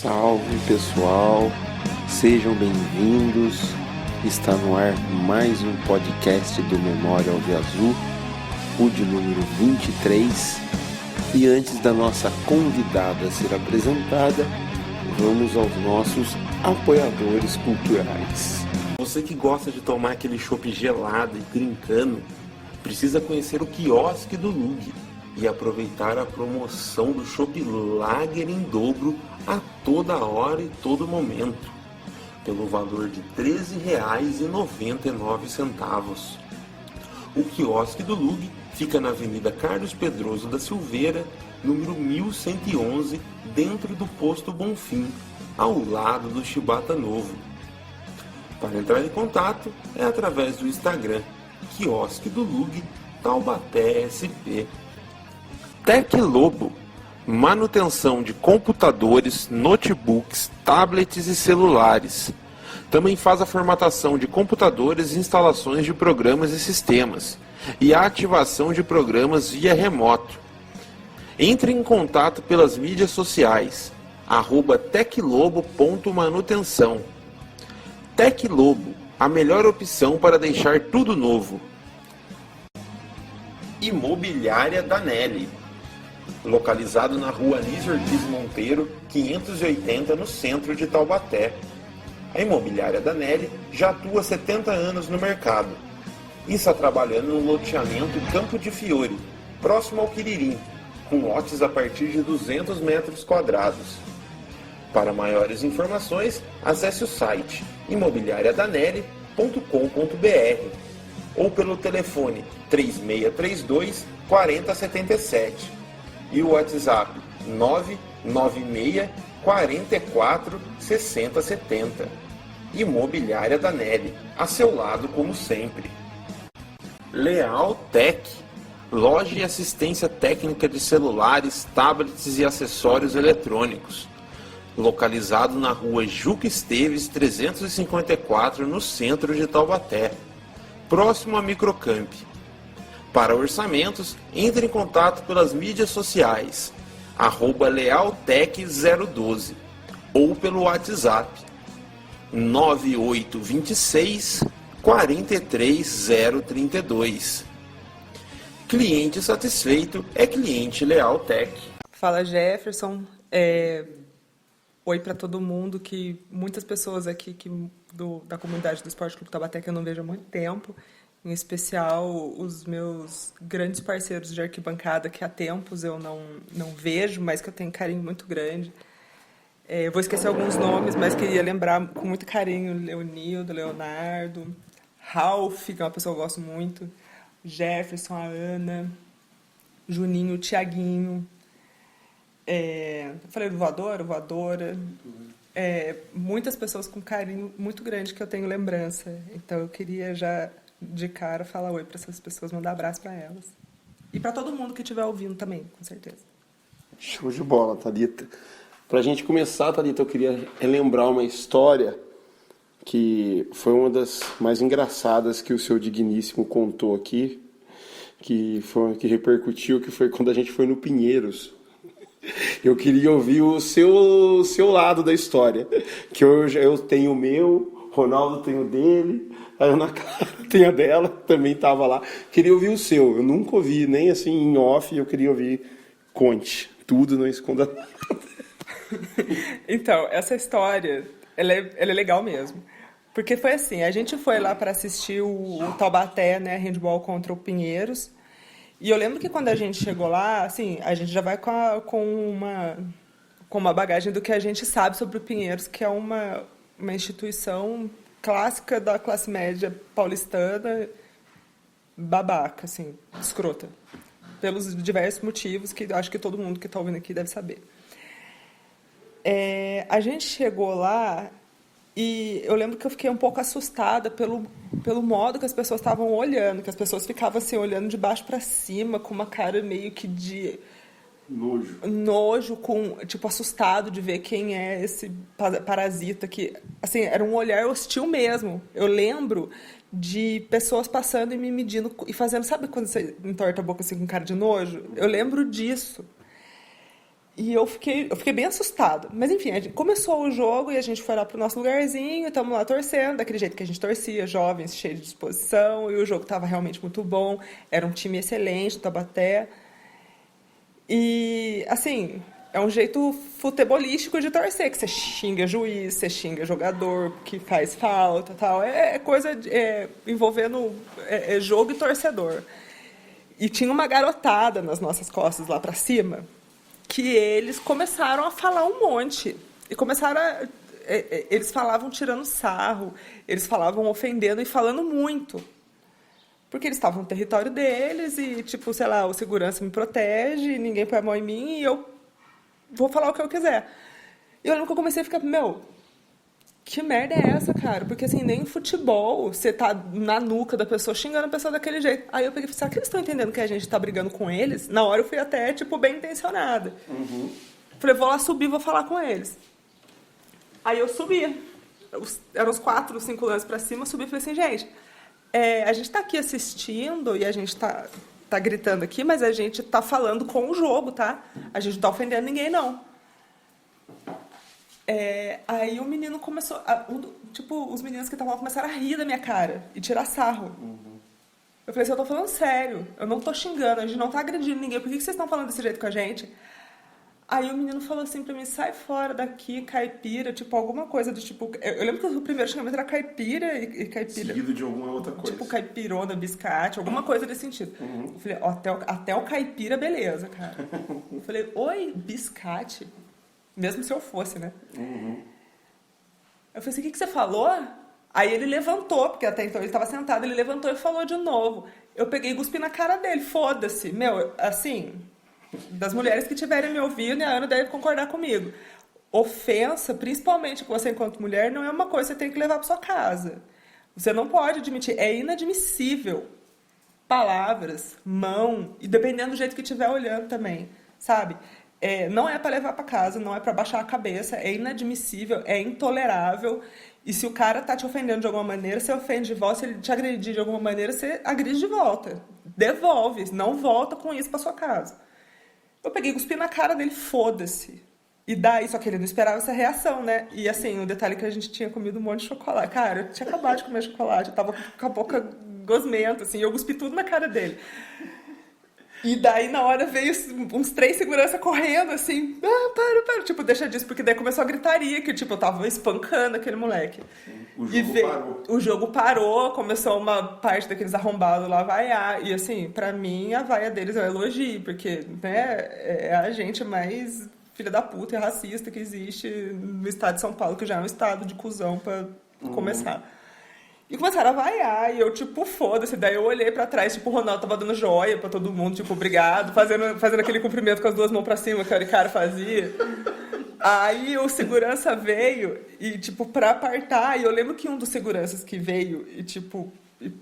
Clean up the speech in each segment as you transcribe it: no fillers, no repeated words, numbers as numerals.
Salve pessoal, sejam bem-vindos. Está no ar mais um podcast do Memória Alviazul, o de número 23. E antes da nossa convidada ser apresentada, vamos aos nossos apoiadores culturais. Você que gosta de tomar aquele chopp gelado e trincando, precisa conhecer o quiosque do Lug e aproveitar a promoção do chopp Lager em dobro a toda hora e todo momento, pelo valor de R$ 13,99. O quiosque do Lug fica na Avenida Carlos Pedroso da Silveira, número 1111, dentro do posto Bonfim, ao lado do Chibata Novo. Para entrar em contato é através do Instagram, Quiosque do Lug, Taubaté SP. Teclobo, manutenção de computadores, notebooks, tablets e celulares. Também faz a formatação de computadores e instalações de programas e sistemas, e a ativação de programas via remoto. Entre em contato pelas mídias sociais, @teclobo.manutenção. Teclobo, a melhor opção para deixar tudo novo. Imobiliária Danelli, localizado na rua Anísio Ortiz Monteiro, 580, no centro de Taubaté. A Imobiliária Danelli já atua há 70 anos no mercado e está trabalhando no loteamento Campo de Fiore, próximo ao Quiririm, com lotes a partir de 200 metros quadrados. Para maiores informações, acesse o site imobiliariadanelli.com.br ou pelo telefone 3632 4077 e o WhatsApp 996 44 6070. Imobiliária Danelli, a seu lado como sempre. Leal Tech, loja e assistência técnica de celulares, tablets e acessórios eletrônicos. Localizado na rua Juca Esteves 354, no centro de Taubaté, próximo a Microcamp. Para orçamentos, entre em contato pelas mídias sociais, @lealtech012 ou pelo WhatsApp 9826 43032. Cliente satisfeito é cliente Leal Tech. Fala, Jefferson. Oi para todo mundo, que muitas pessoas aqui da comunidade do Esporte Clube Taubaté que eu não vejo há muito tempo, em especial os meus grandes parceiros de arquibancada que há tempos eu não vejo, mas que eu tenho carinho muito grande. Eu vou esquecer alguns nomes, mas queria lembrar com muito carinho Leonildo, Leonardo, Ralph, que é uma pessoa que eu gosto muito, Jefferson, a Ana, Juninho, Tiaguinho. Falei do Voadora. Muitas pessoas com carinho muito grande que eu tenho lembrança. Então eu queria já de cara falar oi para essas pessoas, mandar abraço para elas. E para todo mundo que estiver ouvindo também, com certeza. Show de bola, Thalita. Pra gente começar, Thalita, eu queria relembrar uma história que foi uma das mais engraçadas que o seu digníssimo contou aqui, que repercutiu, que foi quando a gente foi no Pinheiros. Eu queria ouvir o seu lado da história, que eu tenho o meu, Ronaldo tem o dele, a Ana Clara tem a dela, também estava lá. Queria ouvir o seu, eu nunca ouvi, nem assim em off, eu queria ouvir. Conte, tudo, não esconda nada. Então, essa história, ela é legal mesmo. Porque foi assim, a gente foi lá para assistir o Taubaté, né, handball contra o Pinheiros. E eu lembro que quando a gente chegou lá, assim, a gente já vai com uma bagagem do que a gente sabe sobre o Pinheiros, que é uma instituição clássica da classe média paulistana, babaca, assim, escrota. Pelos diversos motivos que acho que todo mundo que está ouvindo aqui deve saber. A gente chegou lá e eu lembro que eu fiquei um pouco assustada pelo modo que as pessoas estavam olhando, que as pessoas ficavam assim, olhando de baixo para cima, com uma cara meio que de nojo, tipo, assustado de ver quem é esse parasita, que, assim, era um olhar hostil mesmo. Eu lembro de pessoas passando e me medindo e fazendo, sabe quando você entorta a boca assim com cara de nojo? Eu lembro disso. E eu fiquei bem assustada. Mas enfim, a gente começou o jogo e a gente foi lá pro nosso lugarzinho, estamos lá torcendo, daquele jeito que a gente torcia, jovens, cheios de disposição, e o jogo estava realmente muito bom, era um time excelente, Taubaté. E, assim, é um jeito futebolístico de torcer, que você xinga juiz, você xinga jogador, que faz falta e tal. É coisa envolvendo jogo e torcedor. E tinha uma garotada nas nossas costas lá pra cima, que eles começaram a falar um monte. E começaram eles falavam tirando sarro, eles falavam ofendendo e falando muito. Porque eles estavam no território deles e, tipo, sei lá, o segurança me protege, ninguém põe a mão em mim e eu vou falar o que eu quiser. E eu lembro que eu comecei a ficar, que merda é essa, cara? Porque, assim, nem em futebol você tá na nuca da pessoa, xingando a pessoa daquele jeito. Aí eu peguei e falei, será que eles estão entendendo que a gente tá brigando com eles? Na hora eu fui até, tipo, bem intencionada. Uhum. Falei, vou lá subir, vou falar com eles. Aí eu subi. Eram uns 4, 5 lances pra cima, eu subi e falei assim, gente, a gente tá aqui assistindo e a gente tá gritando aqui, mas a gente tá falando com o jogo, tá? A gente não tá ofendendo ninguém, não. Aí o menino começou... os meninos que estavam lá começaram a rir da minha cara e tirar sarro. Uhum. Eu falei assim, eu tô falando sério, eu não tô xingando, a gente não tá agredindo ninguém, por que vocês estão falando desse jeito com a gente? Aí o menino falou assim pra mim, sai fora daqui, caipira, tipo, alguma coisa do tipo... Eu lembro que o primeiro xingamento era caipira e caipira... Seguido de alguma outra coisa. Tipo, caipirona, biscate, alguma coisa desse sentido. Uhum. Eu falei, até o caipira, beleza, cara. Eu falei, oi, biscate? Mesmo se eu fosse, né? Uhum. Eu falei assim, o que você falou? Aí ele levantou, porque até então ele estava sentado, ele levantou e falou de novo. Eu peguei e cuspi na cara dele, foda-se. Assim... Das mulheres que estiverem me ouvindo, a Ana deve concordar comigo. Ofensa, principalmente com você enquanto mulher, não é uma coisa que você tem que levar para sua casa. Você não pode admitir, é inadmissível. Palavras, mão, e dependendo do jeito que estiver olhando também, sabe? Não é para levar para casa, não é para baixar a cabeça, é inadmissível, é intolerável. E se o cara tá te ofendendo de alguma maneira, você ofende de volta. Se ele te agredir de alguma maneira, você agride de volta. Devolve, não volta com isso para sua casa. Eu peguei e cuspi na cara dele, foda-se. E daí, só que ele não esperava essa reação, né? E assim, o detalhe é que a gente tinha comido um monte de chocolate. Cara, eu tinha acabado de comer chocolate, eu tava com a boca gosmenta, assim, e eu cuspi tudo na cara dele. E daí, na hora, veio uns 3 seguranças correndo, assim, para, tipo, deixa disso, porque daí começou a gritaria, que, tipo, eu tava espancando aquele moleque. O jogo parou. O jogo parou, começou uma parte daqueles arrombados lá a vaiar, e, assim, pra mim, a vaia deles é um elogio, porque, né, é a gente mais filha da puta e racista que existe no estado de São Paulo, que já é um estado de cuzão pra começar. E começaram a vaiar, e eu, tipo, foda-se. Daí eu olhei pra trás, tipo, o Ronaldo tava dando joia pra todo mundo, tipo, obrigado, fazendo aquele cumprimento com as 2 mãos pra cima que o cara fazia. Aí o segurança veio e, tipo, pra apartar, e eu lembro que um dos seguranças que veio e, tipo,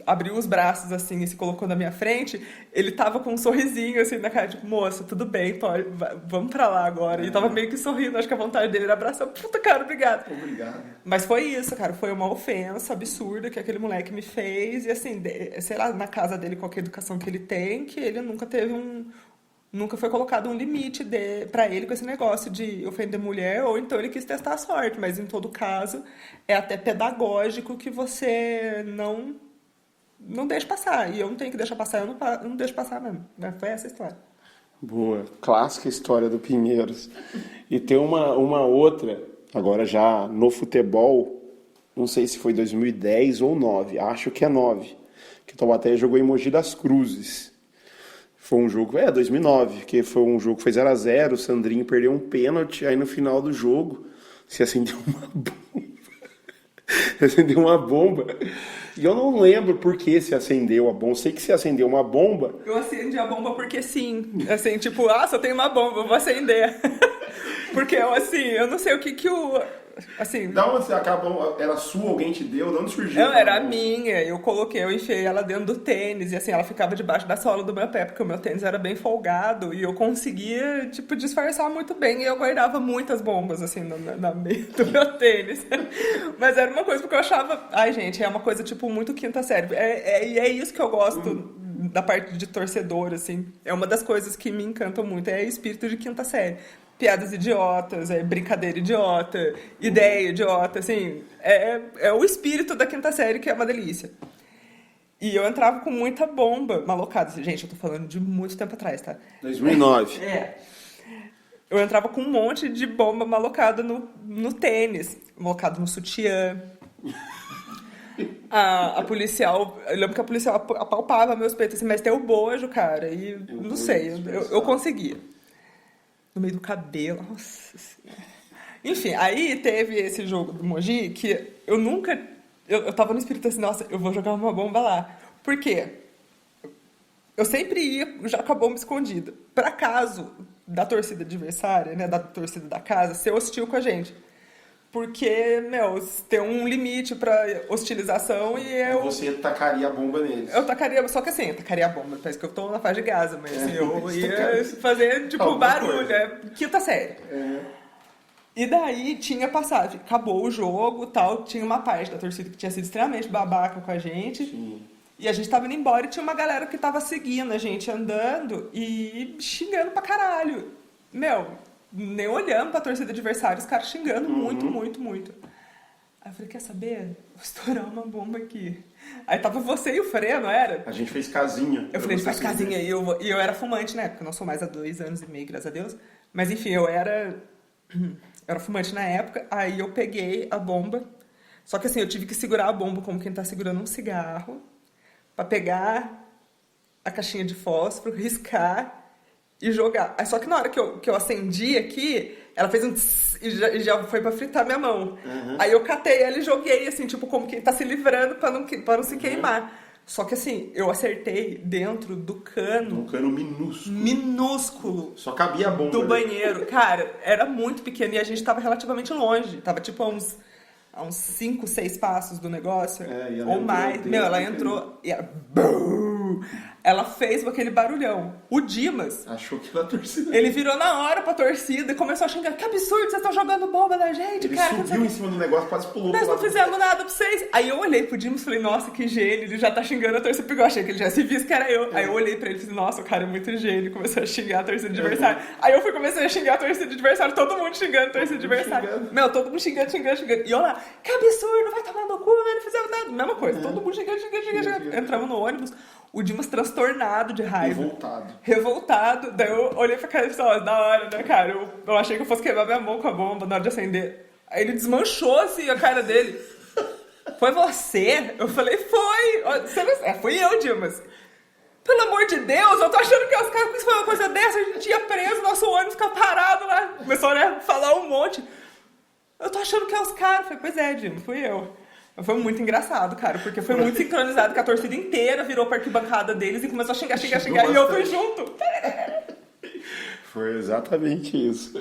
abriu os braços, assim, e se colocou na minha frente, ele tava com um sorrisinho, assim, na cara, tipo, moça, tudo bem, pode, vamos pra lá agora. E tava meio que sorrindo, acho que a vontade dele era abraçar, puta, cara, obrigado. Obrigado. Mas foi isso, cara, foi uma ofensa absurda que aquele moleque me fez, e assim, sei lá, na casa dele, com a educação que ele tem, que ele nunca teve nunca foi colocado um limite pra ele com esse negócio de ofender mulher, ou então ele quis testar a sorte, mas em todo caso, é até pedagógico que você não deixa passar. E eu não tenho que deixar passar, eu não deixo passar mesmo. Foi essa a história. Boa. Clássica história do Pinheiros. E tem uma outra, agora já no futebol, não sei se foi 2010 ou 9, acho que é 9, que o Taubaté jogou em Mogi das Cruzes. Foi um jogo, 2009, que foi um jogo que foi 0-0, o Sandrinho perdeu um pênalti, aí no final do jogo se acendeu uma bomba. Acendeu uma bomba. E eu não lembro por que se acendeu a bomba. Sei que se acendeu uma bomba. Eu acendi a bomba porque sim. Assim, tipo, só tem uma bomba, eu vou acender. Porque eu não sei o que o... Assim, da onde você acabou? Era sua, alguém te deu? De onde surgiu? Não, era minha. Eu enfiei ela dentro do tênis. E assim, ela ficava debaixo da sola do meu pé, porque o meu tênis era bem folgado. E eu conseguia, tipo, disfarçar muito bem. E eu guardava muitas bombas, assim, no meio do meu tênis. Mas era uma coisa porque eu achava... Ai, gente, é uma coisa, tipo, muito quinta série. E é isso que eu gosto da parte de torcedor, assim. É uma das coisas que me encantam muito. É o espírito de quinta série. piadas idiotas, brincadeira idiota, ideia idiota, assim, é o espírito da quinta série que é uma delícia. E eu entrava com muita bomba malocada. Gente, eu tô falando de muito tempo atrás, tá? 2009. Eu entrava com um monte de bomba malocada no tênis, malocado no sutiã. A policial, eu lembro que a policial apalpava meus peitos assim, mas tem o bojo, cara, e não sei, eu conseguia. No meio do cabelo, nossa senhora. Enfim, aí teve esse jogo do Mogi que eu nunca, eu tava no espírito assim, nossa, eu vou jogar uma bomba lá. Por quê? Eu sempre ia já com a bomba escondida. Pra caso da torcida adversária, né, da torcida da casa, ser hostil com a gente. Porque, tem um limite pra hostilização e Você tacaria a bomba neles. eu tacaria, só que assim, eu tacaria a bomba, parece que eu tô na fase de Gaza, mas assim, eu ia fazer, tipo, barulho, quinta série. E daí tinha passado, acabou o jogo, tal, tinha uma parte da torcida que tinha sido extremamente babaca com a gente. Sim. E a gente tava indo embora e tinha uma galera que tava seguindo a gente andando e xingando pra caralho. Nem olhando pra torcida adversária, os caras xingando muito, muito, muito. Aí eu falei, quer saber? Vou estourar uma bomba aqui. Aí tava você e o Frê, não era? A gente fez casinha. Eu falei, a gente faz casinha. E eu era fumante, né? Porque eu não sou mais há 2 anos e meio, graças a Deus. Mas enfim, eu era fumante na época. Aí eu peguei a bomba. Só que assim, eu tive que segurar a bomba como quem tá segurando um cigarro. Pra pegar a caixinha de fósforo, riscar e jogar. Aí só que na hora que eu acendi aqui, ela fez um tss, e já foi pra fritar minha mão. Aí eu catei ela e joguei, assim, tipo, como quem tá se livrando pra não se queimar. Só que assim, eu acertei dentro do cano. Um cano minúsculo. Minúsculo. Só cabia a bomba. Do banheiro. Cara, era muito pequeno e a gente tava relativamente longe. Tava tipo a uns 5, 6 passos do negócio. Ou mais. Ela entrou e ela... Ela fez aquele barulhão. O Dimas... Achou que era a torcida. Ele virou na hora pra torcida e começou a xingar. Que absurdo, vocês estão jogando bomba na gente, ele cara. Ele subiu em cima do negócio, quase pulou. Nós não fizemos nada pra vocês. Aí eu olhei pro Dimas e falei, nossa, que gênio. Ele já tá xingando a torcida, porque eu achei que ele já se visse que era eu. Aí eu olhei pra ele e falei, nossa, o cara é muito gênio. Comecei a xingar a torcida adversária. Aí eu comecei a xingar a torcida adversária. Todo mundo xingando a torcida adversária. Todo mundo xingando. E eu lá, que absurdo, vai tomar no cu, não fizemos nada. Mesma coisa, todo mundo xingando. Entramos no ônibus. O Dimas transtornado de raiva. Revoltado. Daí eu olhei pra cara e falei, da hora, né, cara? Eu achei que eu fosse quebrar minha mão com a bomba na hora de acender. Aí ele desmanchou, assim, a cara dele. Foi você? Eu falei, foi. Fui eu, Dimas. Pelo amor de Deus, eu tô achando que os caras, que isso foi uma coisa dessa, a gente ia preso, nosso ônibus fica parado lá. Começou, né, a falar um monte. Eu tô achando que é os caras. Eu falei, pois é, Dimas, fui eu. Foi muito engraçado, cara, porque foi muito sincronizado que a torcida inteira virou pra arquibancada deles e começou a xingar, e eu fui junto. Foi exatamente isso.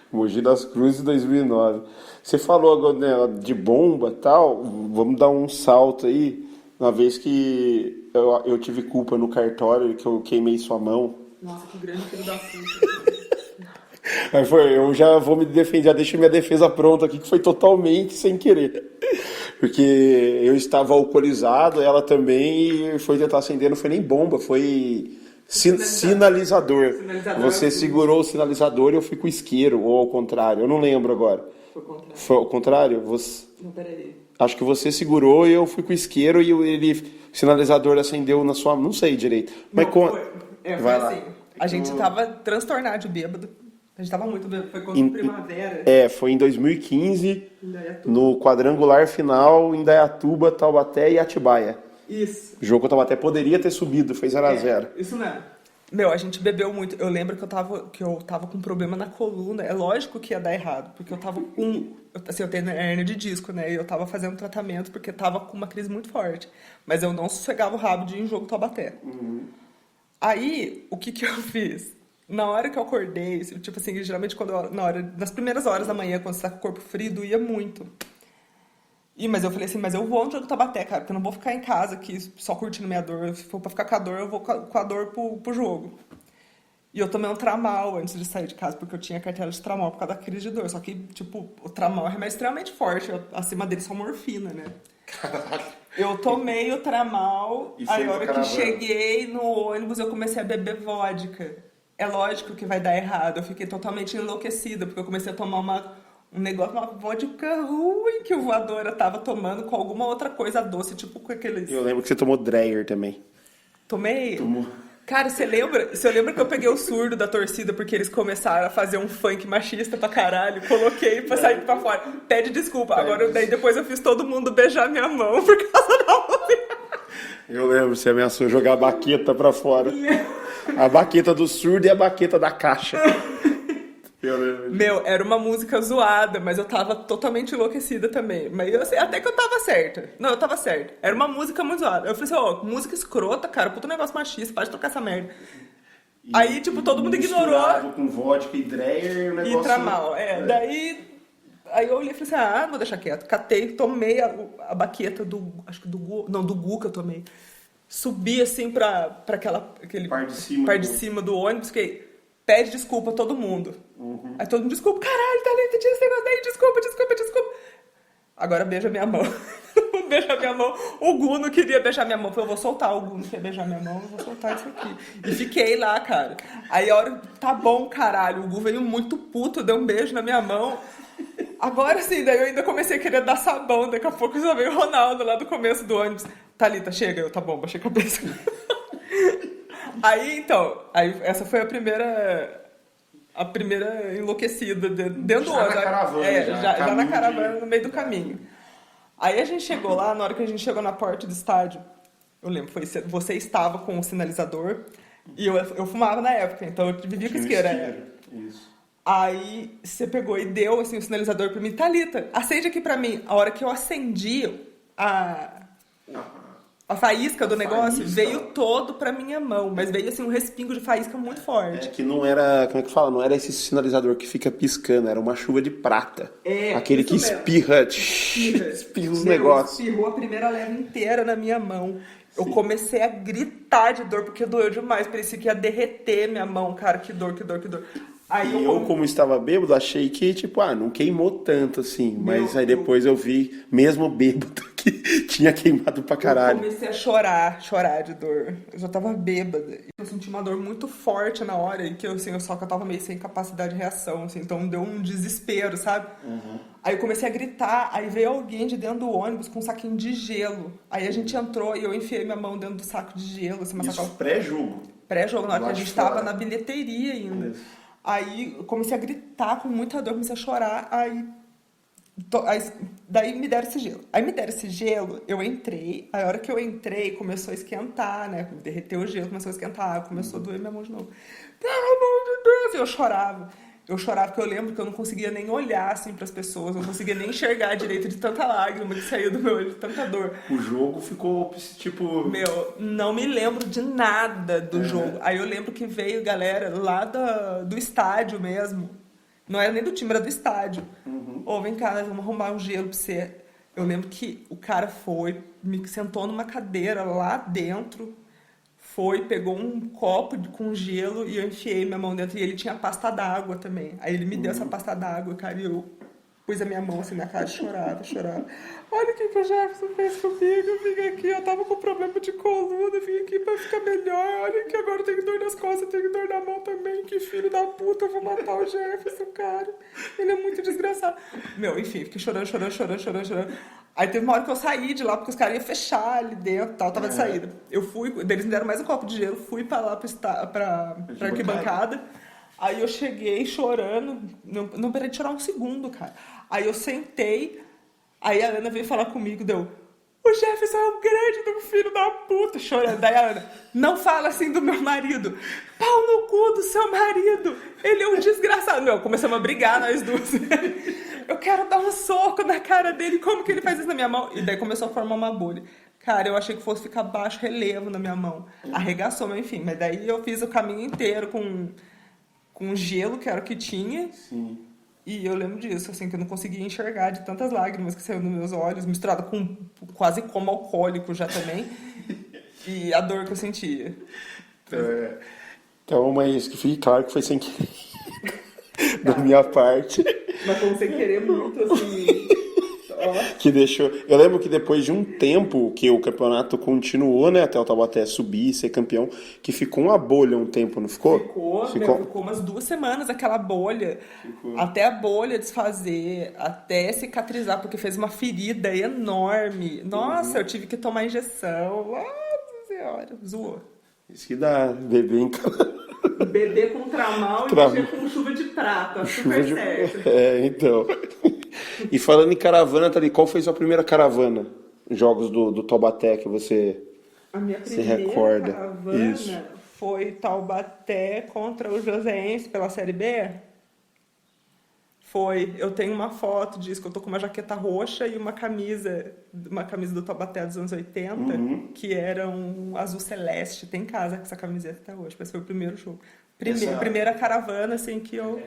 Mogi das Cruzes 2009. Você falou agora, né, de bomba e tal, vamos dar um salto aí, uma vez que eu tive culpa no cartório, que eu queimei sua mão. Nossa, que grande filho da puta. Mas eu já vou me defender, já deixo minha defesa pronta aqui, que foi totalmente sem querer. Porque eu estava alcoolizado, ela também, e foi tentar acender, não foi nem bomba, foi sinalizador. Você segurou o sinalizador e eu fui com o isqueiro, ou ao contrário, eu não lembro agora. Foi ao contrário. Foi ao contrário? Não, peraí. Acho que você segurou e eu fui com o isqueiro e o sinalizador acendeu na sua... Não sei direito. Mas não, foi assim, a gente tava transtornado de bêbado. A gente tava muito bêbado, foi contra Primavera. Foi em 2015, no quadrangular final, em Indaiatuba, Taubaté e Atibaia. Isso. O jogo que o Taubaté poderia ter subido, foi 0x0. Isso mesmo. A gente bebeu muito. Eu lembro que eu tava com um problema na coluna. É lógico que ia dar errado, porque eu tava com... Assim, eu tenho hernia de disco, né? E eu tava fazendo tratamento porque tava com uma crise muito forte. Mas eu não sossegava o rabo de ir em jogo Taubaté. Aí, o que eu fiz? Na hora que eu acordei, tipo assim, geralmente nas primeiras horas da manhã, quando você tá com o corpo frio, doía muito. Mas eu falei assim, mas eu vou no jogo Taubaté, cara, porque eu não vou ficar em casa aqui só curtindo minha dor. Se for pra ficar com a dor, eu vou com a dor pro jogo. E eu tomei um Tramal antes de sair de casa, porque eu tinha cartela de Tramal por causa da crise de dor. Só que, tipo, o Tramal é um remédio extremamente forte. Acima dele só morfina, né? Caralho. Eu tomei o Tramal, aí a hora que cheguei no ônibus, eu comecei a beber vodka. é lógico que vai dar errado. Eu fiquei totalmente enlouquecida, porque eu comecei a tomar um negócio, uma vodka ruim que o Voadora tava tomando com alguma outra coisa doce, tipo com aqueles... Eu lembro que você tomou Dreyer também. Tomei? Tomou. Cara, você lembra que eu peguei o surdo da torcida porque eles começaram a fazer um funk machista pra caralho? Coloquei pra sair pra fora. Pede desculpa. Agora, daí depois eu fiz todo mundo beijar minha mão por causa da música. Eu lembro, você ameaçou jogar a baqueta pra fora. A baqueta do surdo e a baqueta da caixa. Eu lembro. Meu, era uma música zoada, mas eu tava totalmente enlouquecida também. Mas eu sei, até que eu tava certa. Não, eu tava certa. Era uma música muito zoada. Eu falei assim, ó, música escrota, cara, puta negócio machista, pode tocar essa merda. Aí, tipo, todo mundo ignorou. Com vodka e Dreyer, o negócio... E Tramal, daí... Aí eu olhei e falei assim, vou deixar quieto. Catei, tomei a baqueta acho que do Gu que eu tomei. Subi, assim, pra aquele Par de cima do ônibus, fiquei... Pede desculpa a todo mundo. Aí todo mundo, desculpa, caralho, Thalita, tinha esse negócio daí, desculpa. Agora beija minha mão. Beija minha mão. O Gu não queria beijar minha mão. Eu falei, eu vou soltar. O Gu não quer beijar minha mão, eu vou soltar isso aqui. E fiquei lá, cara. Aí a hora, tá bom, caralho. O Gu veio muito puto, deu um beijo na minha mão. Agora sim, daí eu ainda comecei a querer dar sabão. Daqui a pouco já veio o Ronaldo lá do começo do ônibus. Thalita, chega. Eu, tá bom, baixei a cabeça. Aí, então, essa foi a primeira enlouquecida dentro do ônibus. Na caravana, já na caravana, no meio do caminho. Aí a gente chegou lá, na hora que a gente chegou na porta do estádio, eu lembro, você estava com o sinalizador e eu fumava na época, então eu vivia com isqueira. Isso. Aí você pegou e deu assim, o sinalizador pra mim, Thalita, acende aqui pra mim. A hora que eu acendi a faísca do negócio veio todo pra minha mão, mas veio assim um respingo de faísca muito forte. É que não era, como é que fala? Não era esse sinalizador que fica piscando, era uma chuva de prata. Aquele que espirra os negócios. Espirrou a primeira leva inteira na minha mão. Eu comecei a gritar de dor, porque doeu demais, parecia que ia derreter minha mão, cara, que dor. Aí eu, como estava bêbado, achei que, tipo, não queimou tanto assim. Mas aí depois eu vi, mesmo bêbado, que tinha queimado pra caralho. Eu comecei a chorar de dor. Eu já tava bêbada. Eu senti uma dor muito forte na hora, e que só que eu tava meio sem capacidade de reação, assim, então deu um desespero, sabe? Aí eu comecei a gritar, aí veio alguém de dentro do ônibus com um saquinho de gelo. Aí a gente entrou e eu enfiei minha mão dentro do saco de gelo. Assim, Isso pré-jogo. Pré-jogo, na hora que a gente tava na bilheteria ainda. Isso. Aí eu comecei a gritar com muita dor, comecei a chorar, daí me deram esse gelo. Aí me deram esse gelo, eu entrei, a hora que eu entrei começou a esquentar, né? Derreteu o gelo, começou a esquentar, começou a doer minha mão de novo. Pelo amor de Deus! Eu chorava porque eu lembro que eu não conseguia nem olhar assim pras pessoas, não conseguia nem enxergar direito de tanta lágrima que saiu do meu olho, de tanta dor. O jogo ficou tipo... Meu, não me lembro de nada do jogo. Aí eu lembro que veio galera lá do estádio mesmo. Não era nem do time, era do estádio. Vem cá, nós vamos arrumar um gelo pra você. Eu lembro que o cara me sentou numa cadeira lá dentro, pegou um copo com gelo e eu enfiei minha mão dentro. E ele tinha pasta d'água também. Aí ele me deu essa pasta d'água, cara, e eu pus a minha mão assim na cara e chorava. Olha o que o Jefferson fez comigo. Eu vim aqui, eu tava com problema de coluna, vim aqui pra ficar melhor. Olha que agora eu tenho dor nas costas, eu tenho dor na mão também. Que filho da puta, eu vou matar o Jefferson, cara. Ele é muito desgraçado. Meu, enfim, fiquei chorando. Aí teve uma hora que eu saí de lá, porque os caras iam fechar ali dentro e tal, tava de saída. Eu fui, eles me deram mais um copo de gelo, fui pra lá pra arquibancada. Aí eu cheguei chorando, não parei de chorar um segundo, cara. Aí eu sentei, aí a Ana veio falar comigo, o Jefferson é um grande filho da puta, chorando. Daí a Ana, não fala assim do meu marido. Pau no cu do seu marido, ele é um desgraçado. Meu, começamos a brigar nós duas. Eu quero dar um soco na cara dele, como que ele faz isso na minha mão? E daí começou a formar uma bolha. Cara, eu achei que fosse ficar baixo relevo na minha mão. Arregaçou, mas enfim. Mas daí eu fiz o caminho inteiro com gelo, que era o que tinha. Sim. E eu lembro disso, assim, que eu não conseguia enxergar de tantas lágrimas que saíram dos meus olhos, misturado com quase como alcoólico já também. E a dor que eu sentia. Então, mas que fique claro que foi sem querer. Da minha parte. Mas como sem querer muito, assim... que deixou. Eu lembro que depois de um tempo que o campeonato continuou, né, até o Taubaté subir e ser campeão, que ficou uma bolha um tempo, não ficou? Ficou umas 2 semanas aquela bolha. Até a bolha desfazer, até cicatrizar, porque fez uma ferida enorme. Nossa, eu tive que tomar injeção. Nossa senhora, zoou. Isso que dá bebê em casa. Bebê com tramal e mexer com chuva de prata, super certo. Então. E falando em caravana, Thalita, qual foi a sua primeira caravana? Jogos do Taubaté que você A minha se primeira recorda? caravana Isso. foi Taubaté contra o Joseense pela Série B. Eu tenho uma foto disso, que eu tô com uma jaqueta roxa e uma camisa do Taubaté dos anos 80, que era um azul celeste. Tem em casa com essa camiseta até hoje, mas foi o primeiro jogo. Primeira caravana, assim, que eu...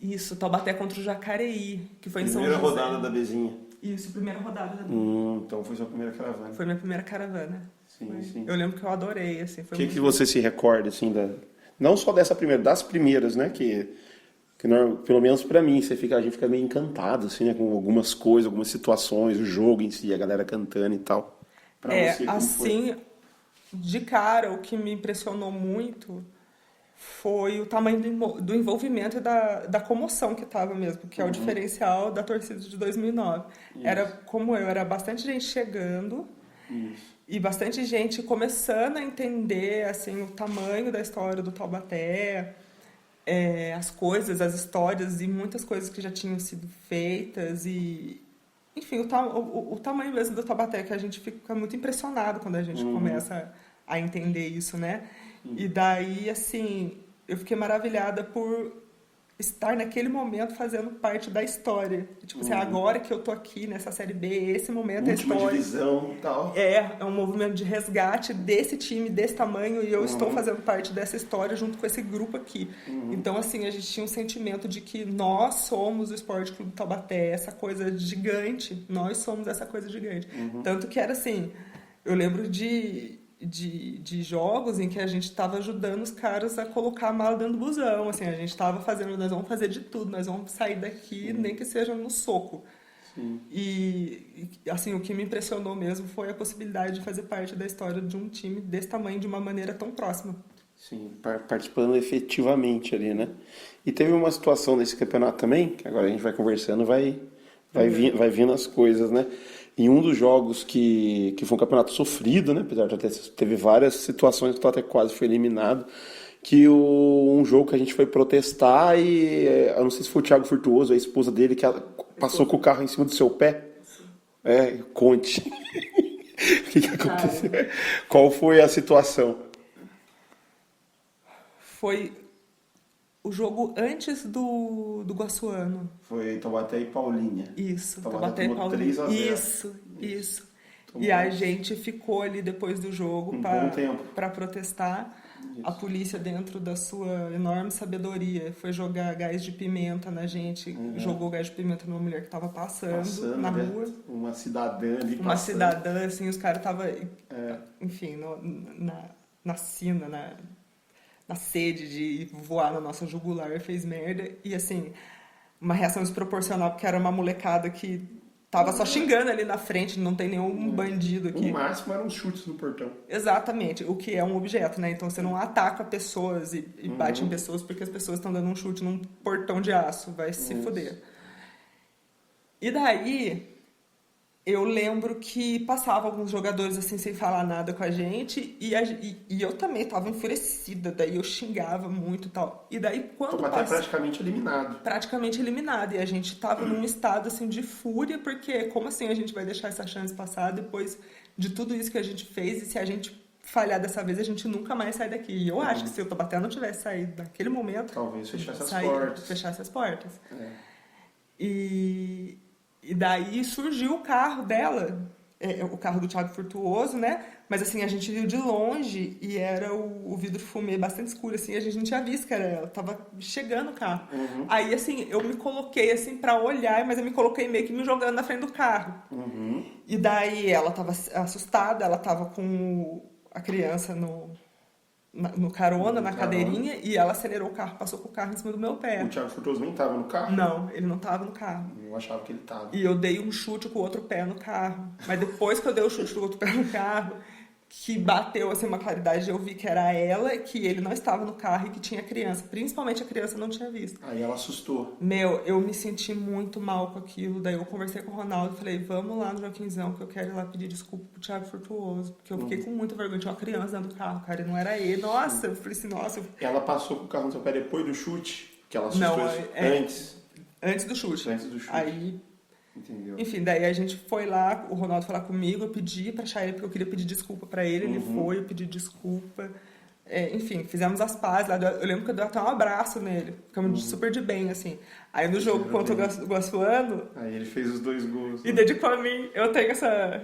Isso, Taubaté contra o Jacareí, que foi em São José. Primeira rodada da Bezinha. Isso, primeira rodada da Então foi sua primeira caravana. Foi minha primeira caravana. Sim. Eu lembro que eu adorei, assim. O que você se recorda, assim, não só dessa primeira, das primeiras, né, pelo menos pra mim, a gente fica meio encantado, assim, né, com algumas coisas, algumas situações, o jogo em si, a galera cantando e tal. Pra você, como assim, de cara, o que me impressionou muito foi o tamanho do envolvimento e da comoção que tava mesmo, que é o diferencial da torcida de 2009. Era bastante gente chegando e bastante gente começando a entender, assim, o tamanho da história do Taubaté, as coisas, as histórias e muitas coisas que já tinham sido feitas e, enfim, o tamanho mesmo do Taubaté, que a gente fica muito impressionado quando a gente começa a entender isso, né? E daí, assim, eu fiquei maravilhada por estar naquele momento fazendo parte da história. Tipo assim, agora que eu tô aqui nessa Série B, esse momento é última histórico. divisão e tal. É um movimento de resgate desse time, desse tamanho, e eu estou fazendo parte dessa história junto com esse grupo aqui. Então, assim, a gente tinha um sentimento de que nós somos o Esporte Clube Taubaté, essa coisa gigante, nós somos essa coisa gigante. Tanto que era assim, eu lembro de jogos em que a gente estava ajudando os caras a colocar a mala dentro do busão, assim, a gente estava fazendo, nós vamos fazer de tudo, nós vamos sair daqui, nem que seja no soco. E, assim, o que me impressionou mesmo foi a possibilidade de fazer parte da história de um time desse tamanho, de uma maneira tão próxima. Sim, participando efetivamente ali, né? E teve uma situação nesse campeonato também, que agora a gente vai conversando, vai vindo as coisas, né? Em um dos jogos que foi um campeonato sofrido, né? Apesar de teve várias situações que até quase foi eliminado, que um jogo que a gente foi protestar e eu não sei se foi o Thiago Furtuoso, a esposa dele, que passou com o carro em cima do seu pé. Conte. O que aconteceu? Qual foi a situação? Foi o jogo antes do Guaçuano. Foi Taubaté e Paulinha. Isso, Taubaté e Paulinha. 3-0. Isso. E a gente ficou ali depois do jogo para protestar. Isso. A polícia, dentro da sua enorme sabedoria, foi jogar gás de pimenta na gente. Jogou gás de pimenta numa mulher que estava passando na rua. Uma cidadã ali Uma cidadã, assim, os caras estavam, enfim, na sina, na sede de voar na nossa jugular, fez merda. E, assim, uma reação desproporcional, porque era uma molecada que tava só xingando ali na frente, não tem nenhum bandido aqui. O máximo eram chutes no portão. Exatamente, o que é um objeto, né? Então você não ataca pessoas e bate em pessoas porque as pessoas estão dando um chute num portão de aço, vai se foder. E daí, eu lembro que passavam alguns jogadores assim sem falar nada com a gente e eu também tava enfurecida, daí eu xingava muito e tal. E daí quando praticamente eliminado. Praticamente eliminado, e a gente tava num estado assim de fúria, porque como assim a gente vai deixar essa chance passar depois de tudo isso que a gente fez, e se a gente falhar dessa vez a gente nunca mais sai daqui. E eu acho que se o Taubaté não tivesse saído naquele momento, talvez fechasse as portas. E daí surgiu o carro dela, o carro do Thiago Furtuoso, né? Mas assim, a gente viu de longe e era o vidro fumê bastante escuro, assim, a gente não tinha visto que era ela, tava chegando o carro. Aí, assim, eu me coloquei, assim, pra olhar, mas eu me coloquei meio que me jogando na frente do carro. E daí ela tava assustada, ela tava com a criança no carona, na carona. cadeirinha, e ela acelerou o carro, passou com o carro em cima do meu pé. O Thiago Frutuoso nem tava no carro? Não, ele não tava no carro. Eu achava que ele tava. E eu dei um chute com o outro pé no carro. Mas depois que eu dei o chute com o outro pé no carro, que bateu assim uma claridade, eu vi que era ela, que ele não estava no carro e que tinha criança. Principalmente a criança não tinha visto. Aí ela assustou. Meu, eu me senti muito mal com aquilo. Daí eu conversei com o Ronaldo e falei, vamos lá no Joaquinzão, que eu quero ir lá pedir desculpa pro Thiago Frutuoso. Porque eu fiquei com muita vergonha. Tinha uma criança dentro do carro, cara, e não era ele. Nossa, eu falei assim, nossa. Ela passou com o carro no seu pé depois do chute? Que ela assustou Não, antes? Antes do chute. Antes do chute. Aí, entendeu? enfim, daí a gente foi lá, o Ronaldo foi lá comigo, eu pedi pra achar ele, porque eu queria pedir desculpa pra ele. Ele foi, eu pedi desculpa. Enfim, fizemos as pazes lá. Eu lembro que eu dei até um abraço nele. Ficamos super de bem, assim. Aí no jogo contra o Guaçuano... Aí ele fez os 2 gols. E dedicou a mim. Eu tenho essa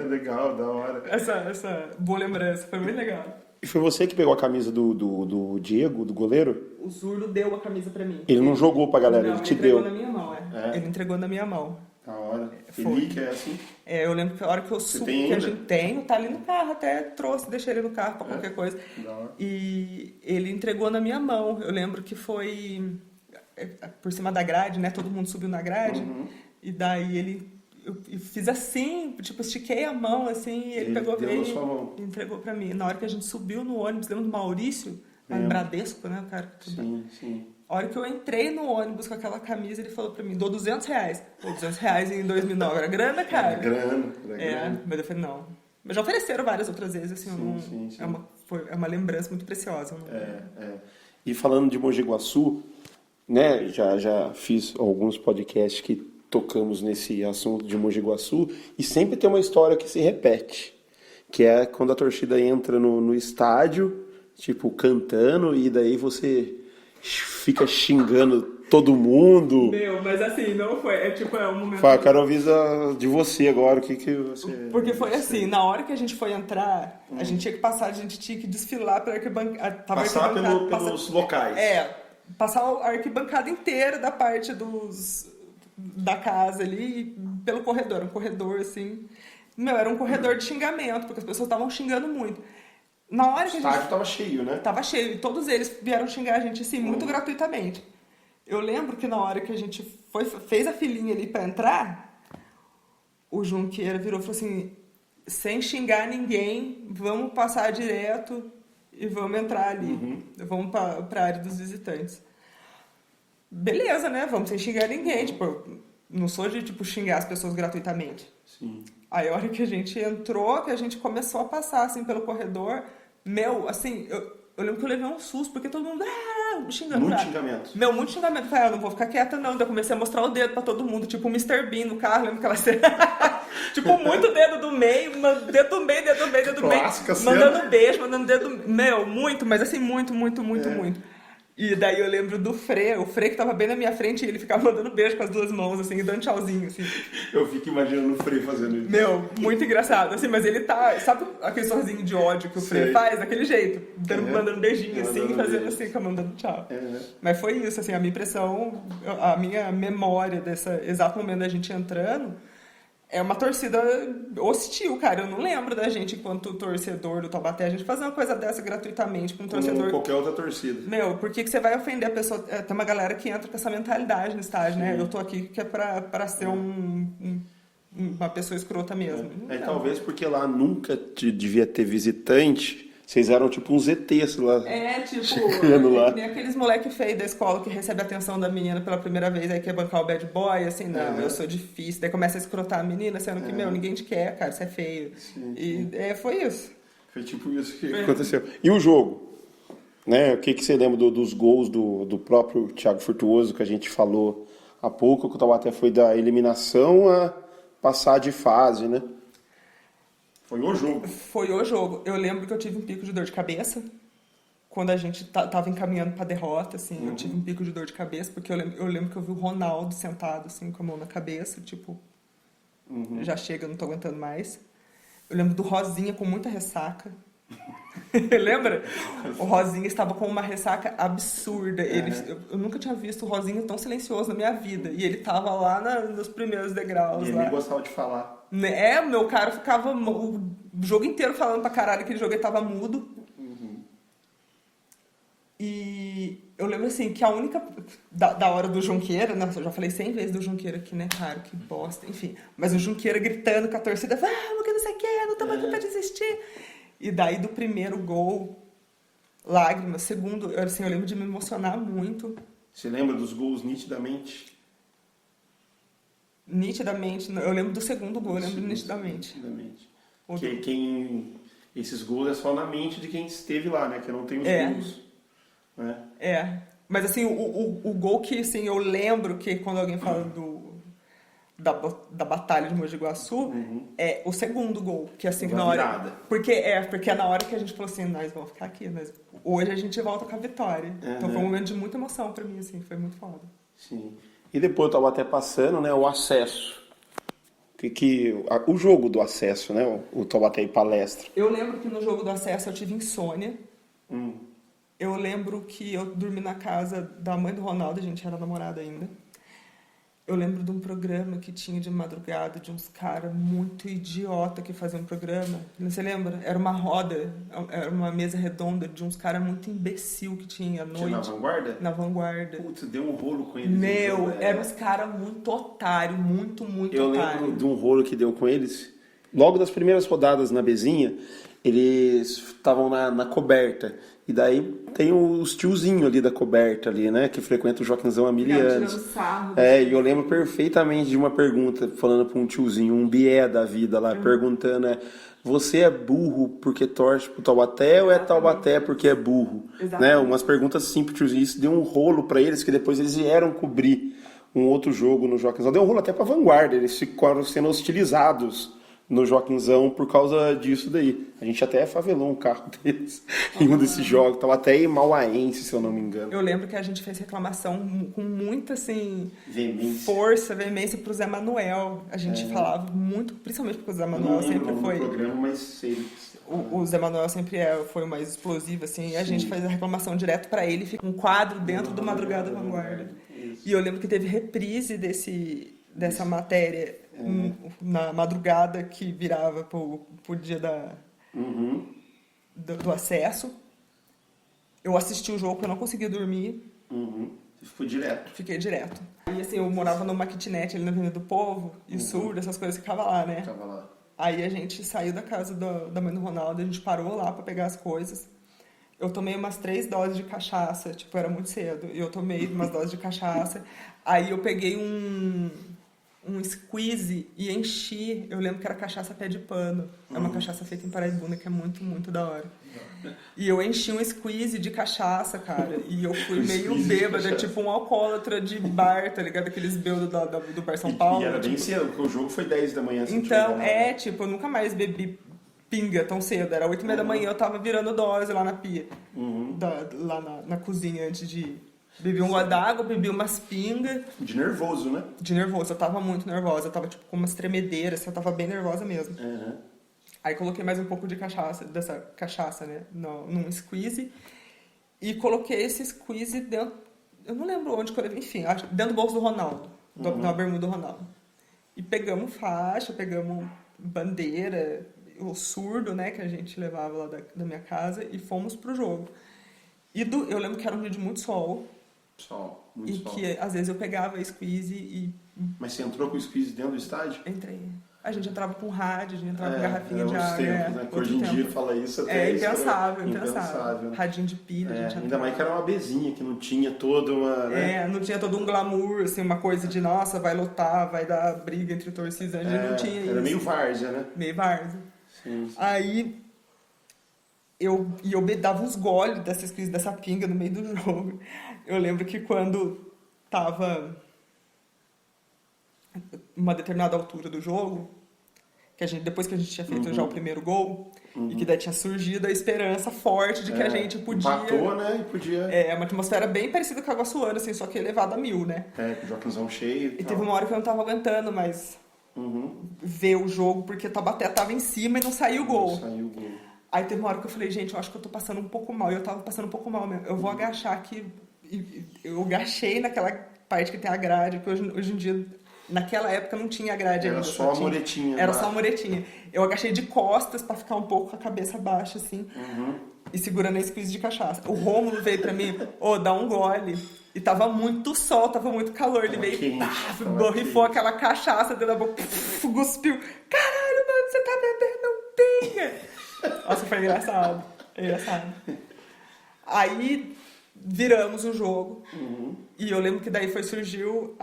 Legal, da hora. essa boa lembrança. Foi muito legal. E foi você que pegou a camisa do Diego, do goleiro? O Zurdo deu a camisa pra mim. Ele não jogou pra galera, Não, ele te entregou deu. na minha mão, Ele entregou na minha mão. Da hora. Foi. Relíquia é assim? Eu lembro que a hora que eu subi, que a gente tem, tá ali no carro, até trouxe, deixei ele no carro pra qualquer coisa. Da hora. E ele entregou na minha mão. Eu lembro que foi por cima da grade, né? Todo mundo subiu na grade. E daí eu fiz assim, tipo, estiquei a mão, assim, e ele pegou deu na sua mão. e entregou pra mim. Na hora que a gente subiu no ônibus, lembra do Maurício? Lá em Bradesco, né? O cara que Sim. A hora que eu entrei no ônibus com aquela camisa, ele falou pra mim, dou R$200. Pô, R$200 em 2009 era grana, cara? Grana. Mas eu falei, não. Mas já ofereceram várias outras vezes, assim, Sim. É uma lembrança muito preciosa. E falando de Mogi Guaçu, né, já fiz alguns podcasts que tocamos nesse assunto de Mogi Guaçu, e sempre tem uma história que se repete, que é quando a torcida entra no estádio, tipo, cantando, e daí você fica xingando todo mundo. Meu, mas assim, não foi. É um momento. Fala, quero ouvir de você agora, o que você... Porque foi assim, na hora que a gente foi entrar, a gente tinha que passar, a gente tinha que desfilar pela arquibancada. Passar pelos locais. Passar a arquibancada inteira da parte da casa ali, pelo corredor. Um corredor, assim... Meu, era um corredor de xingamento, porque as pessoas estavam xingando muito. Na hora que o estádio tava cheio, né? Tava cheio, e todos eles vieram xingar a gente, assim, muito gratuitamente. Eu lembro que na hora que a gente fez a filinha ali pra entrar, o Junqueira virou e falou assim, sem xingar ninguém, vamos passar direto e vamos entrar ali. Vamos pra área dos visitantes. Beleza, né? Vamos sem xingar ninguém. Tipo, não sou de, tipo, xingar as pessoas gratuitamente. Sim. Aí a hora que a gente entrou, que a gente começou a passar, assim, pelo corredor... Meu, assim, eu lembro que eu levei um susto, porque todo mundo xingando. Muito xingamento. Meu, muito xingamento. Eu falei, eu não vou ficar quieta, não. Daí eu comecei a mostrar o dedo pra todo mundo, tipo o Mr. Bean no carro, lembra aquela cena? Tipo, muito dedo do meio, dedo do meio, Clássica mandando beijo, mandando dedo do meio. Meu, muito, mas assim, muito. E daí eu lembro do Frei, o Frei que tava bem na minha frente, e ele ficava mandando beijo com as duas mãos, assim, e dando tchauzinho, assim. Eu fico imaginando o Frei fazendo isso. Meu, muito engraçado, assim, mas ele tá... Sabe aquele sorrisinho de ódio que o Frei faz? Daquele jeito, mandando beijinho, assim, fazendo assim, mandando tchau. Mas foi isso, assim, a minha impressão, a minha memória desse exato momento da gente entrando... É uma torcida hostil, cara. Eu não lembro da gente, enquanto torcedor do Taubaté, a gente fazer uma coisa dessa gratuitamente com um torcedor. Como qualquer outra torcida. Meu, por que você vai ofender a pessoa? Tem uma galera que entra com essa mentalidade no estádio, né? Eu tô aqui que é pra ser uma pessoa escrota mesmo. Talvez porque lá nunca devia ter visitante. Vocês eram tipo uns ETs lá. Chegando lá. Nem aqueles moleque feio da escola que recebe a atenção da menina pela primeira vez, aí quer bancar o bad boy, assim, não, eu sou difícil. Daí começa a escrotar a menina, sendo que, ninguém te quer, cara, você é feio. Sim. E foi isso. Foi tipo isso que aconteceu. E o jogo? Né? O que você lembra dos gols do próprio Thiago Frutuoso, que a gente falou há pouco, que o Taubaté foi da eliminação a passar de fase, né? Foi o jogo. Eu lembro que eu tive um pico de dor de cabeça. Quando a gente tava encaminhando pra derrota, assim, eu tive um pico de dor de cabeça, porque eu lembro que eu vi o Ronaldo sentado, assim, com a mão na cabeça, tipo, já chega, eu não tô aguentando mais. Eu lembro do Rosinha com muita ressaca. Lembra? O Rosinha estava com uma ressaca absurda. Eu nunca tinha visto o Rosinha tão silencioso na minha vida. E ele tava lá nos primeiros degraus. E ele gostava de falar. Meu cara ficava o jogo inteiro falando pra caralho, aquele jogo ele tava mudo. E eu lembro, assim, que a única... Da hora do Junqueira, né? Eu já falei 100 vezes do Junqueira aqui, né, cara? Que bosta, enfim. Mas o Junqueira gritando com a torcida, vamos, que não sei o que, não estamos aqui pra desistir. E daí, do primeiro gol, lágrimas. Segundo, assim, eu lembro de me emocionar muito. Você lembra dos gols nitidamente? Nitidamente. Eu lembro do segundo gol, eu lembro nitidamente. Esses gols é só na mente de quem esteve lá, né? Que eu não tenho os gols. Né? Mas assim, o gol que assim, eu lembro que quando alguém fala da Batalha de Mogi Guaçu, é o segundo gol. Que assim, que na hora. Virada. Porque é na hora que a gente falou assim, nós vamos ficar aqui, hoje a gente volta com a vitória. Então foi um momento de muita emoção pra mim, assim, foi muito foda. Sim. E depois eu tava até passando, né, o acesso. O jogo do acesso, né? O Taubaté e Palestra. Eu lembro que no jogo do acesso eu tive insônia. Eu lembro que eu dormi na casa da mãe do Ronaldo, a gente era namorada ainda. Eu lembro de um programa que tinha de madrugada, de uns caras muito idiota que faziam um programa. Você lembra? Era uma roda, era uma mesa redonda de uns caras muito imbecil que tinha à noite. Tinha na Vanguarda? Na Vanguarda. Putz, deu um rolo com eles. Eram uns caras muito otários, muito otários. Eu lembro de um rolo que deu com eles. Logo das primeiras rodadas na Bezinha, eles estavam na coberta. E daí tem os tiozinhos ali da coberta ali, né? Que frequenta o Joaquinzão há 1000 anos. E eu lembro perfeitamente de uma pergunta, falando pra um tiozinho, um bié da vida lá, perguntando, você é burro porque torce pro Taubaté ou é Taubaté porque é burro? Né? Umas perguntas simples, tiozinho. Isso deu um rolo pra eles, que depois eles vieram cobrir um outro jogo no Joaquinzão. Deu um rolo até pra Vanguarda, eles ficaram sendo hostilizados no Joaquinzão por causa disso daí. A gente até favelou um carro deles em um desses jogos. Tava até em Mauaense, se eu não me engano. Eu lembro que a gente fez reclamação com muita, assim, força, veemência pro Zé Manuel. A gente falava muito, principalmente porque o Zé Manuel sempre foi... programa, mas sei. O Zé Manuel sempre foi o mais explosivo, assim. E a gente faz a reclamação direto pra ele. Fica um quadro dentro do Madrugada Vanguarda. E eu lembro que teve reprise dessa matéria na madrugada que virava pro dia do acesso. Eu assisti o jogo, eu não conseguia dormir. Você ficou direto? Fiquei direto. E assim, eu morava numa kitnet ali na Avenida do Povo, e surdo, essas coisas, ficava lá, né? Ficava lá. Aí a gente saiu da casa da mãe do Ronaldo, a gente parou lá pra pegar as coisas. Eu tomei umas 3 doses de cachaça, tipo, era muito cedo. E eu tomei umas doses de cachaça. Aí eu peguei um squeeze e enchi. Eu lembro que era cachaça pé de pano. É uma cachaça feita em Paraibuna, que é muito, muito da hora. E eu enchi um squeeze de cachaça, cara. E eu fui meio bêbada, tipo um alcoólatra de bar, tá ligado? Aqueles bêbados do Bar São Paulo. E era tipo... bem cedo, porque o jogo foi 10 da manhã. Então, tipo, eu nunca mais bebi pinga tão cedo. Era 8h30 da manhã, eu tava virando dose lá na pia. Lá na cozinha, antes de ir. Bebi um gole d'água, bebi umas pingas. De nervoso, né? De nervoso, eu tava muito nervosa. Eu tava tipo com umas tremedeiras, eu tava bem nervosa mesmo. Aí coloquei mais um pouco de cachaça, dessa cachaça, né? Num squeeze. E coloquei esse squeeze dentro... Eu não lembro onde que eu levei, enfim, dentro do bolso do Ronaldo. Na bermuda do Ronaldo. E pegamos faixa, pegamos bandeira, o surdo, né? Que a gente levava lá da minha casa. E fomos pro jogo. Eu lembro que era um dia de muito sol. Muito sol. Que às vezes eu pegava squeeze e... Mas você entrou com o squeeze dentro do estádio? Entrei. A gente entrava com rádio, a gente entrava com garrafinha de água. Tempos, né? Hoje em dia fala isso até. Impensável. Né? Radinho de pilha, a gente ainda mais que era uma bezinha, que não tinha toda uma... Né? Não tinha todo um glamour, assim, uma coisa de, nossa, vai lotar, vai dar briga entre torcidas. A gente não tinha isso. Era meio várzea, né? Meio várzea. Sim. Aí... Eu dava uns goles dessa pinga no meio do jogo. Eu lembro que quando tava uma determinada altura do jogo, depois que a gente tinha feito já o primeiro gol, e que daí tinha surgido a esperança forte de que a gente podia... Empatou, né? E podia... uma atmosfera bem parecida com a Água Suana, assim, só que elevada a 1000, né? Com o Joaquinzão cheio e teve uma hora que eu não tava aguentando mais ver o jogo, porque o Taubaté tava em cima e não saiu o gol. Aí teve uma hora que eu falei, gente, eu acho que eu tô passando um pouco mal. E eu tava passando um pouco mal mesmo. Eu vou agachar aqui. Eu agachei naquela parte que tem a grade, porque hoje em dia, naquela época não tinha a grade ainda. Era só a muretinha. Era só a muretinha. Eu agachei de costas pra ficar um pouco com a cabeça baixa, assim. e segurando a squeeze de cachaça. O Rômulo veio pra mim, dá um gole. E tava muito sol, tava muito calor. Ele veio, borrifou aquela cachaça dentro da boca, cuspiu. Caralho, mano, você tá bebendo? Não tenha! Nossa, foi engraçado. Aí viramos o jogo. E eu lembro que daí surgiu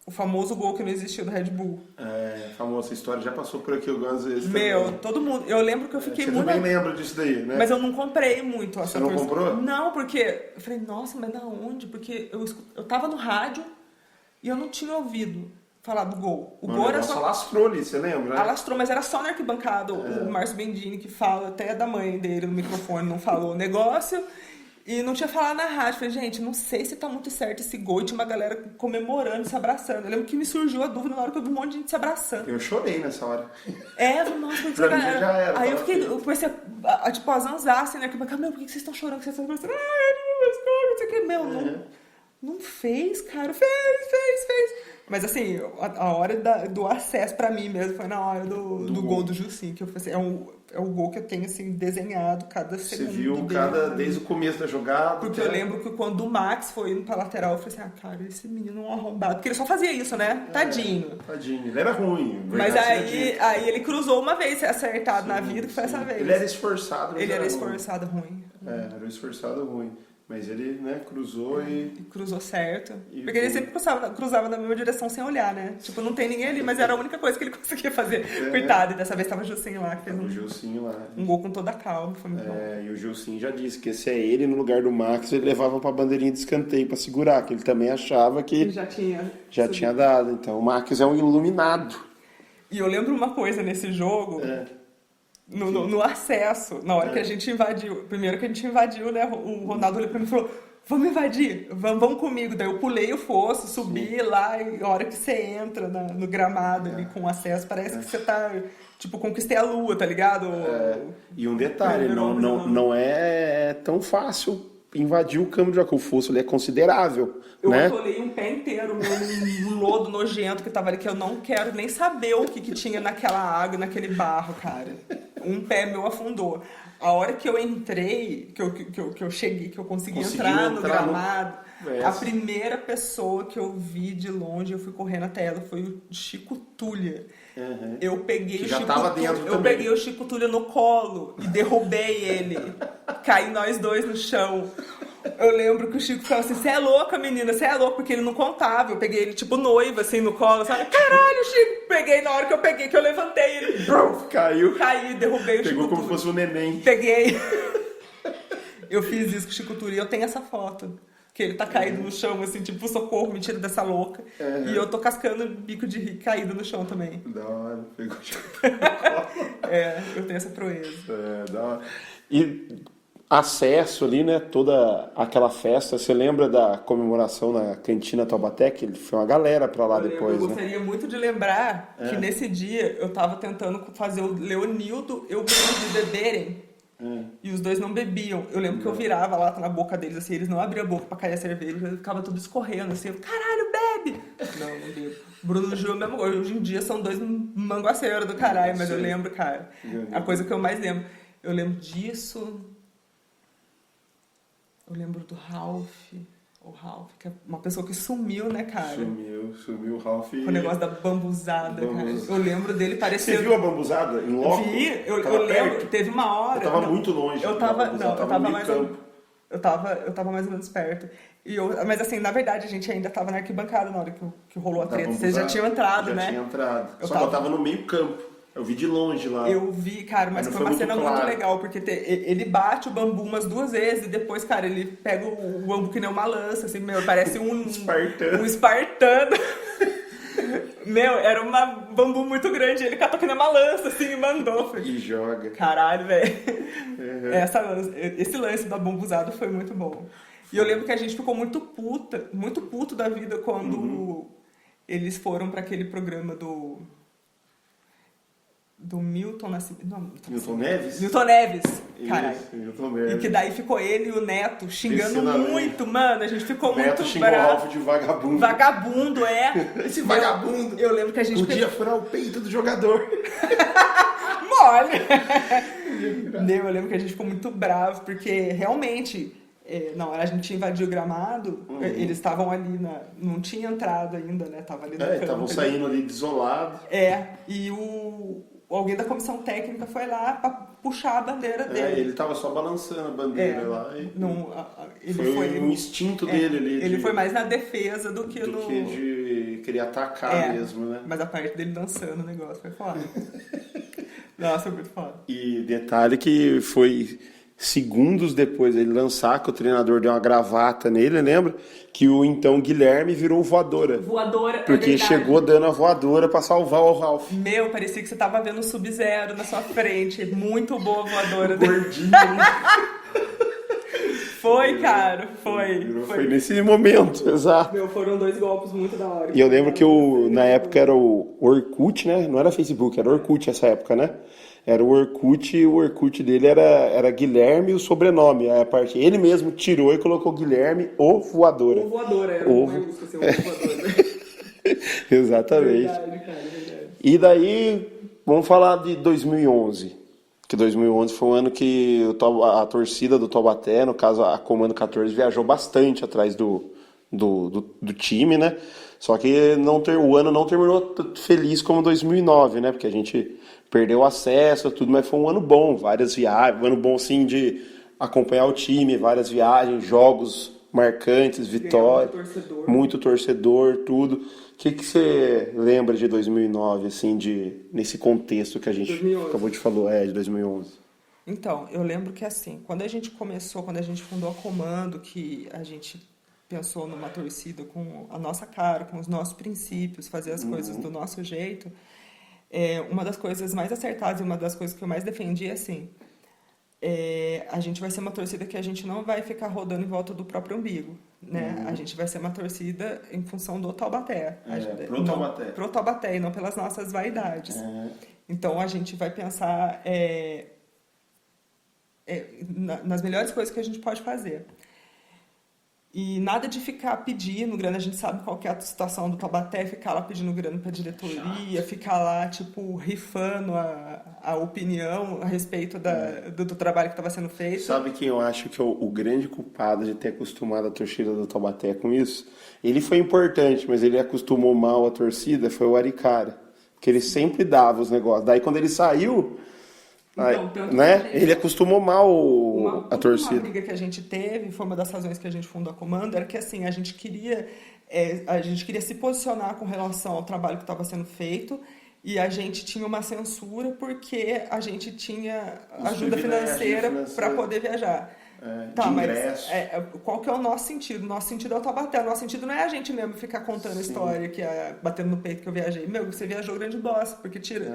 o famoso gol que não existiu do Red Bull. A famosa história, já passou por aqui algumas vezes. Meu, também. Todo mundo. Eu lembro que eu fiquei Você muito. também lembra disso daí, né? Mas eu não comprei muito essa Você não comprou? Não, porque eu falei, nossa, mas da onde? Porque eu tava no rádio e eu não tinha ouvido falar do gol. O gol era só. Alastrou ali, você lembra? Né? Alastrou, mas era só na arquibancada. O Márcio Bendini que fala, até da mãe dele no microfone, não falou o negócio. E não tinha falado na rádio. Falei, gente, não sei se tá muito certo esse gol. E tinha uma galera comemorando, se abraçando. Eu lembro que me surgiu a dúvida na hora que eu vi um monte de gente se abraçando. Eu chorei nessa hora. Nossa, porque Pra mim galera... já era. Aí eu comecei a zanzar, assim, né? Meu, por que vocês estão chorando? Que vocês estão abraçando? Não sei o que. Meu, não fez, cara. Fez. Mas assim, a hora do acesso pra mim mesmo foi na hora do gol do Jusinho, que eu falei assim, é o gol que eu tenho assim desenhado cada segundo. Você viu desde o começo da jogada. Porque eu lembro que quando o Max foi indo pra lateral, eu falei assim, cara, esse menino é um arrombado. Porque ele só fazia isso, né? Tadinho. Ele era ruim. Mas aí ele cruzou uma vez acertado na vida, que foi essa vez. Ele era esforçado. Ele era esforçado ruim. Era um esforçado ruim. Mas ele, né, cruzou e cruzou certo. Porque ele sempre cruzava na mesma direção sem olhar, né? Tipo, não tem ninguém ali, mas era a única coisa que ele conseguia fazer. Coitado, e dessa vez tava o Gilcinho lá, que fez um gol com toda a calma, foi muito bom. E o Gilcinho já disse que se é ele, no lugar do Max, ele levava pra bandeirinha de escanteio pra segurar, que ele também achava que já tinha dado. Então o Max é um iluminado. E eu lembro uma coisa nesse jogo... No acesso, na hora que a gente invadiu, primeiro que a gente invadiu, né, o Ronaldo olhou pra mim e falou, vamos invadir, vamos comigo. Daí eu pulei o fosso, subi lá, e a hora que você entra no gramado ali com acesso, parece que você tá, tipo, conquistei a lua, tá ligado? E um detalhe, não é tão fácil invadir o campo de jogo, o fosso ali é considerável. Eu né? atolei um pé inteiro num lodo nojento que tava ali, que eu não quero nem saber o que tinha naquela água, naquele barro, cara. Um pé meu afundou. A hora que eu entrei, que eu cheguei, que eu consegui entrar no gramado, a primeira pessoa que eu vi de longe, eu fui correndo até ela, foi o Chico Tulha. Eu peguei o Chico Tulha no colo e derrubei ele. Caí nós dois no chão. Eu lembro que o Chico falou assim, você é louca, menina, você é louca, porque ele não contava. Eu peguei ele, tipo, noiva, assim, no colo, sabe? Caralho, Chico! Peguei na hora que eu peguei, que eu levantei, ele... Caiu. Caí, derrubei o Chico Pegou como Tulha. fosse um neném. Peguei. Eu fiz isso com o Chico Tulha e eu tenho essa foto. Que ele tá caído no chão, assim, tipo, socorro, me tira dessa louca. E eu tô cascando bico de rir, caído no chão também. Da hora, pegou o Chico. Eu tenho essa proeza. Da hora. E... acesso ali, né, toda aquela festa, você lembra da comemoração na cantina Taubaté, que foi uma galera pra lá depois, Eu gostaria muito de lembrar que nesse dia eu tava tentando fazer o Leonildo e o Bruno beberem, e os dois não bebiam. Eu lembro que eu virava lá na boca deles, assim, eles não abriam a boca pra cair a cerveja, ficava tudo escorrendo, assim, caralho, bebe! Não bebo. Bruno e Gil, mesmo, hoje em dia são dois manguaceiros do caralho, mas eu lembro, cara, a coisa que eu mais lembro. Eu lembro disso... Eu lembro do Ralph, o Ralph, que é uma pessoa que sumiu, né, cara? Sumiu o Ralph. Com o negócio da bambuzada, cara. Eu lembro dele parecendo... Você viu a bambuzada em loco? Vi, eu lembro, teve uma hora... Eu tava muito longe. Eu tava mais ou menos perto. Mas assim, na verdade, a gente ainda tava na arquibancada na hora que rolou a treta. Vocês já tinham entrado, né? Já tinha entrado. Só que eu tava no meio campo. Eu vi de longe lá. Eu vi, cara, mas foi uma cena muito legal, porque ele bate o bambu umas 2 vezes e depois, cara, ele pega o bambu que nem uma lança, assim, meu, parece um espartano. Meu, era um bambu muito grande, ele catou que nem uma lança, assim, e mandou. E joga. Caralho, velho. Esse lance da bambuzada foi muito bom. E eu lembro que a gente ficou muito puto da vida quando eles foram pra aquele programa do Milton Nascimento. Milton Neves? Milton Neves, caralho. Milton Neves. E que daí ficou ele e o Neto xingando muito, mano. A gente ficou muito bravo. Neto xingou o Ralph de vagabundo. Vagabundo, Esse vagabundo. Eu lembro que a gente... Podia furar o peito do jogador. mole. Eu lembro que a gente ficou muito bravo, porque realmente, na hora a gente invadiu o gramado, eles estavam ali, não tinha entrado ainda, né? Tava ali no campo. Estavam saindo ali desolado. E alguém da comissão técnica foi lá pra puxar a bandeira dele. Ele tava só balançando a bandeira lá. Foi um instinto dele ali. Ele foi mais na defesa do que de querer atacar mesmo, né? Mas a parte dele dançando o negócio foi foda. Nossa, foi muito foda. E detalhe que foi segundos depois dele lançar, que o treinador deu uma gravata nele, lembra? Que o então Guilherme virou voadora. Porque chegou dando a voadora pra salvar o Ralf. Parecia que você tava vendo o Sub-Zero na sua frente. Muito boa a voadora. Gordinho. Foi, cara. Foi nesse momento, exato. Foram 2 golpes muito da hora. E eu lembro que na época era o Orkut, né? Não era Facebook, era Orkut essa época, né? Era o Orkut, e o Orkut dele era Guilherme, o sobrenome. A parte ele mesmo tirou e colocou Guilherme, o Voadora. O Voadora, era uma música assim, o Voadora. Exatamente. Verdade, cara, verdade. E daí, vamos falar de 2011. Que 2011 foi um ano que a torcida do Taubaté, no caso a Comando 14, viajou bastante atrás do time, né? Só que o ano não terminou feliz como 2009, né? Porque a gente perdeu acesso a tudo, mas foi um ano bom, várias viagens, um ano bom sim de acompanhar o time, várias viagens, jogos marcantes, vitórias, muito torcedor, tudo. O que você lembra de 2009, assim, nesse contexto que a gente 2011. Acabou de falar, de 2011? Então, eu lembro que assim, quando a gente fundou a Comando, que a gente pensou numa torcida com a nossa cara, com os nossos princípios, fazer as coisas do nosso jeito, uma das coisas mais acertadas e uma das coisas que eu mais defendi é assim, a gente vai ser uma torcida que a gente não vai ficar rodando em volta do próprio umbigo, né? A gente vai ser uma torcida em função do Taubaté. Pro Taubaté e não pelas nossas vaidades. Então a gente vai pensar nas melhores coisas que a gente pode fazer. E nada de ficar pedindo grana, a gente sabe qual que é a situação do Taubaté, ficar lá pedindo grana pra diretoria, ficar lá, tipo, rifando a opinião a respeito do trabalho que estava sendo feito. Sabe quem eu acho que é o grande culpado de ter acostumado a torcida do Taubaté com isso? Ele foi importante, mas ele acostumou mal a torcida, foi o Aricara. Porque ele sempre dava os negócios. Daí quando ele saiu... ele acostumou mal a torcida. Uma briga que a gente teve, foi uma das razões que a gente fundou a Comando, era que assim, a gente queria se posicionar com relação ao trabalho que estava sendo feito, e a gente tinha uma censura porque a gente tinha ajuda financeira para poder viajar. Mas qual que é o nosso sentido? O nosso sentido é o Taubaté. O nosso sentido não é a gente mesmo ficar contando a história, batendo no peito que eu viajei. Você viajou grande bosta, porque tira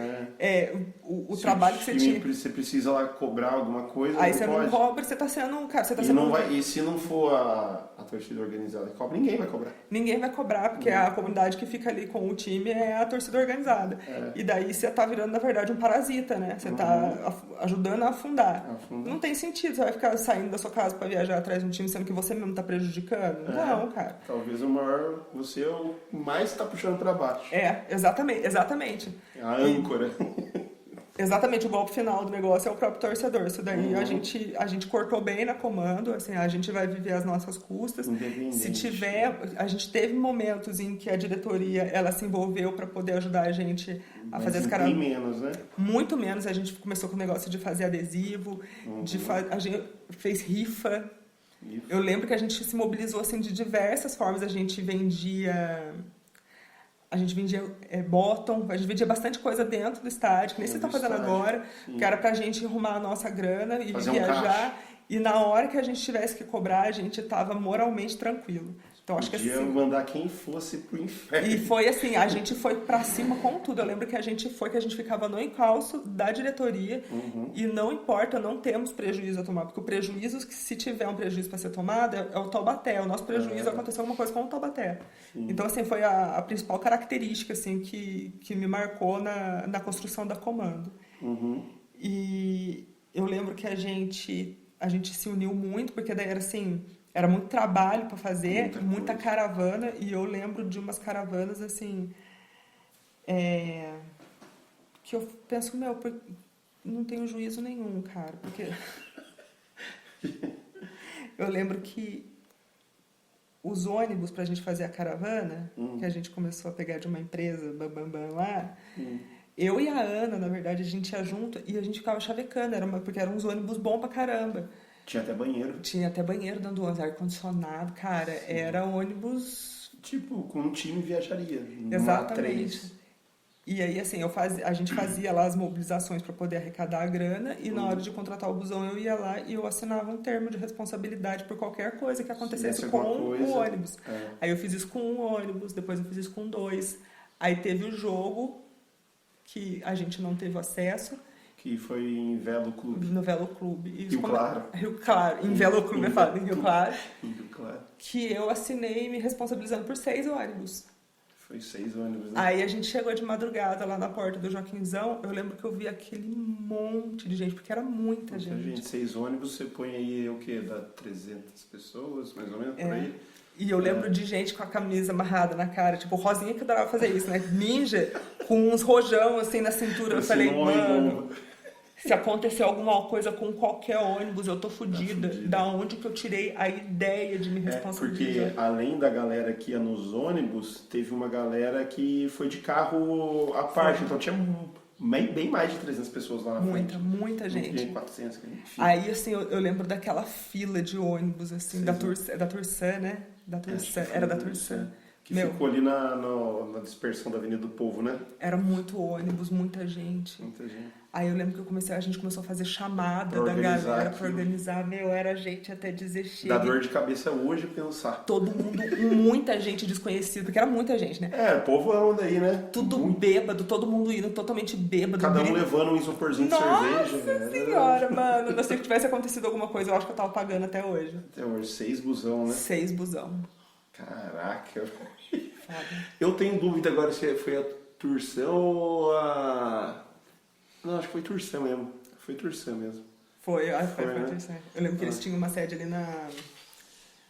o trabalho que você tinha. Você precisa lá cobrar alguma coisa. Aí você não cobra, você tá sendo. Cara, você tá sendo. E se não for a torcida organizada que cobra, ninguém vai cobrar. Ninguém vai cobrar, porque a comunidade que fica ali com o time é a torcida organizada. E daí você tá virando, na verdade, um parasita, né? Você tá ajudando a afundar. Não tem sentido, você vai ficar saindo da sua casa para viajar atrás de um time, sendo que você mesmo tá prejudicando? Não, cara. Talvez você é o mais tá puxando para baixo. Exatamente. A âncora. Exatamente, o golpe final do negócio é o próprio torcedor. Isso daí a gente cortou bem na Comando, assim, a gente vai viver as nossas custas. Se tiver, a gente teve momentos em que a diretoria ela se envolveu para poder ajudar a gente a fazer as caravanas. Muito menos, né? Muito menos. A gente começou com o negócio de fazer adesivo, a gente fez rifa. Eu lembro que a gente se mobilizou assim de diversas formas. A gente vendia bottom, a gente vendia bastante coisa dentro do estádio, que nem você está fazendo agora, que era pra gente arrumar a nossa grana e viajar. E na hora que a gente tivesse que cobrar, a gente estava moralmente tranquilo. Então acho que podia assim, mandar quem fosse pro inferno. E foi assim, a gente foi pra cima com tudo. Eu lembro que a gente ficava no encalço da diretoria e não importa, não temos prejuízo a tomar, porque o prejuízo, se tiver um prejuízo para ser tomado, é o Taubaté. O nosso prejuízo aconteceu alguma coisa com o Taubaté. Então assim, foi a principal característica assim que me marcou na construção da Comando. E eu lembro que a gente se uniu muito, porque daí era assim, era muito trabalho para fazer, muita caravana, e eu lembro de umas caravanas assim, que eu penso, não tenho juízo nenhum, cara, porque eu lembro que os ônibus pra gente fazer a caravana, que a gente começou a pegar de uma empresa, lá, eu e a Ana, na verdade, a gente ia junto e a gente ficava chavecando, porque eram uns ônibus bons pra caramba. Tinha até banheiro. Tinha até banheiro dentro do ônibus, ar-condicionado, cara, era ônibus... Tipo, com um time viajaria. Exatamente. E aí, assim, a gente fazia lá as mobilizações para poder arrecadar a grana e na hora de contratar o busão eu ia lá e eu assinava um termo de responsabilidade por qualquer coisa que acontecesse com o ônibus. Aí eu fiz isso com um ônibus, depois eu fiz isso com 2. Aí teve o jogo que a gente não teve acesso. Que foi em Velo Clube. No Velo Clube. Rio Claro. Rio Claro. Em Velo Clube, em Rio Claro. Rio Claro. Que eu assinei me responsabilizando por 6 ônibus. Foi 6 ônibus, né? Aí a gente chegou de madrugada lá na porta do Joaquinzão. Eu lembro que eu vi aquele monte de gente, porque era muita gente. 6 ônibus, você põe aí o quê? Dá 300 pessoas, mais ou menos, por aí? E eu lembro de gente com a camisa amarrada na cara, tipo, Rosinha que adorava fazer isso, né? Ninja, com uns rojão assim na cintura. Eu falei, mano, se acontecer alguma coisa com qualquer ônibus, eu tô fudida. Da onde que eu tirei a ideia de me responsabilizar? Porque além da galera que ia nos ônibus, teve uma galera que foi de carro à parte. Então tinha bem mais de 300 pessoas lá na frente. Muita gente. 400, enfim. Aí, assim, eu lembro daquela fila de ônibus, assim, da Tursan, né? Era da Tursan. Que ficou ali na dispersão da Avenida do Povo, né? Era muito ônibus, muita gente. Aí eu lembro que a gente começou a fazer chamada da galera pra organizar. Era gente até dizer chega. Dá dor de cabeça hoje pensar. Todo mundo, muita gente desconhecida, porque era muita gente, né? O povo anda aí, né? Tudo bêbado, todo mundo indo totalmente bêbado. Cada um levando um isoporzinho de cerveja. Nossa senhora, mano. Se tivesse acontecido alguma coisa, eu acho que eu tava pagando até hoje. Até hoje, 6 busão, né? 6 busão. Caraca. Eu tenho dúvida agora se foi a Tursan ou a... Não, acho que foi Tursan mesmo. Foi Tursan mesmo. Foi Tursan. Eu lembro que eles tinham uma sede ali na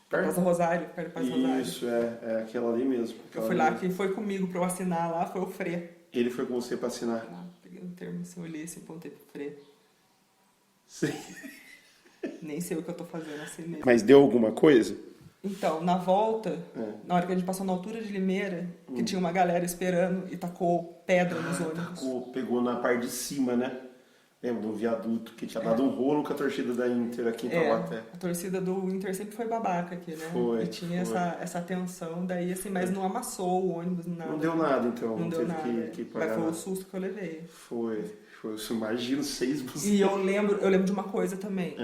Praça Rosário, perto da Praça Rosário. Isso, é aquela ali mesmo. Eu fui lá, quem foi comigo pra eu assinar lá foi o Frê. Ele foi com você pra assinar? Peguei um termo assim, olhei assim, apontei pro Frê. Sim. Nem sei o que eu tô fazendo assim mesmo. Mas deu alguma coisa? Então, na volta, na hora que a gente passou na altura de Limeira, que tinha uma galera esperando e tacou pedra nos ônibus. Pegou na parte de cima, né? Lembra do viaduto, que tinha dado um rolo com a torcida da Inter aqui em Taubaté. A torcida do Inter sempre foi babaca aqui, né? E tinha essa tensão, daí assim, mas não amassou o ônibus, nada. Não deu nada, então. Não deu nada. Que pagar. Mas foi o susto que eu levei. Foi. Eu imagino 6 busões. E eu lembro de uma coisa também.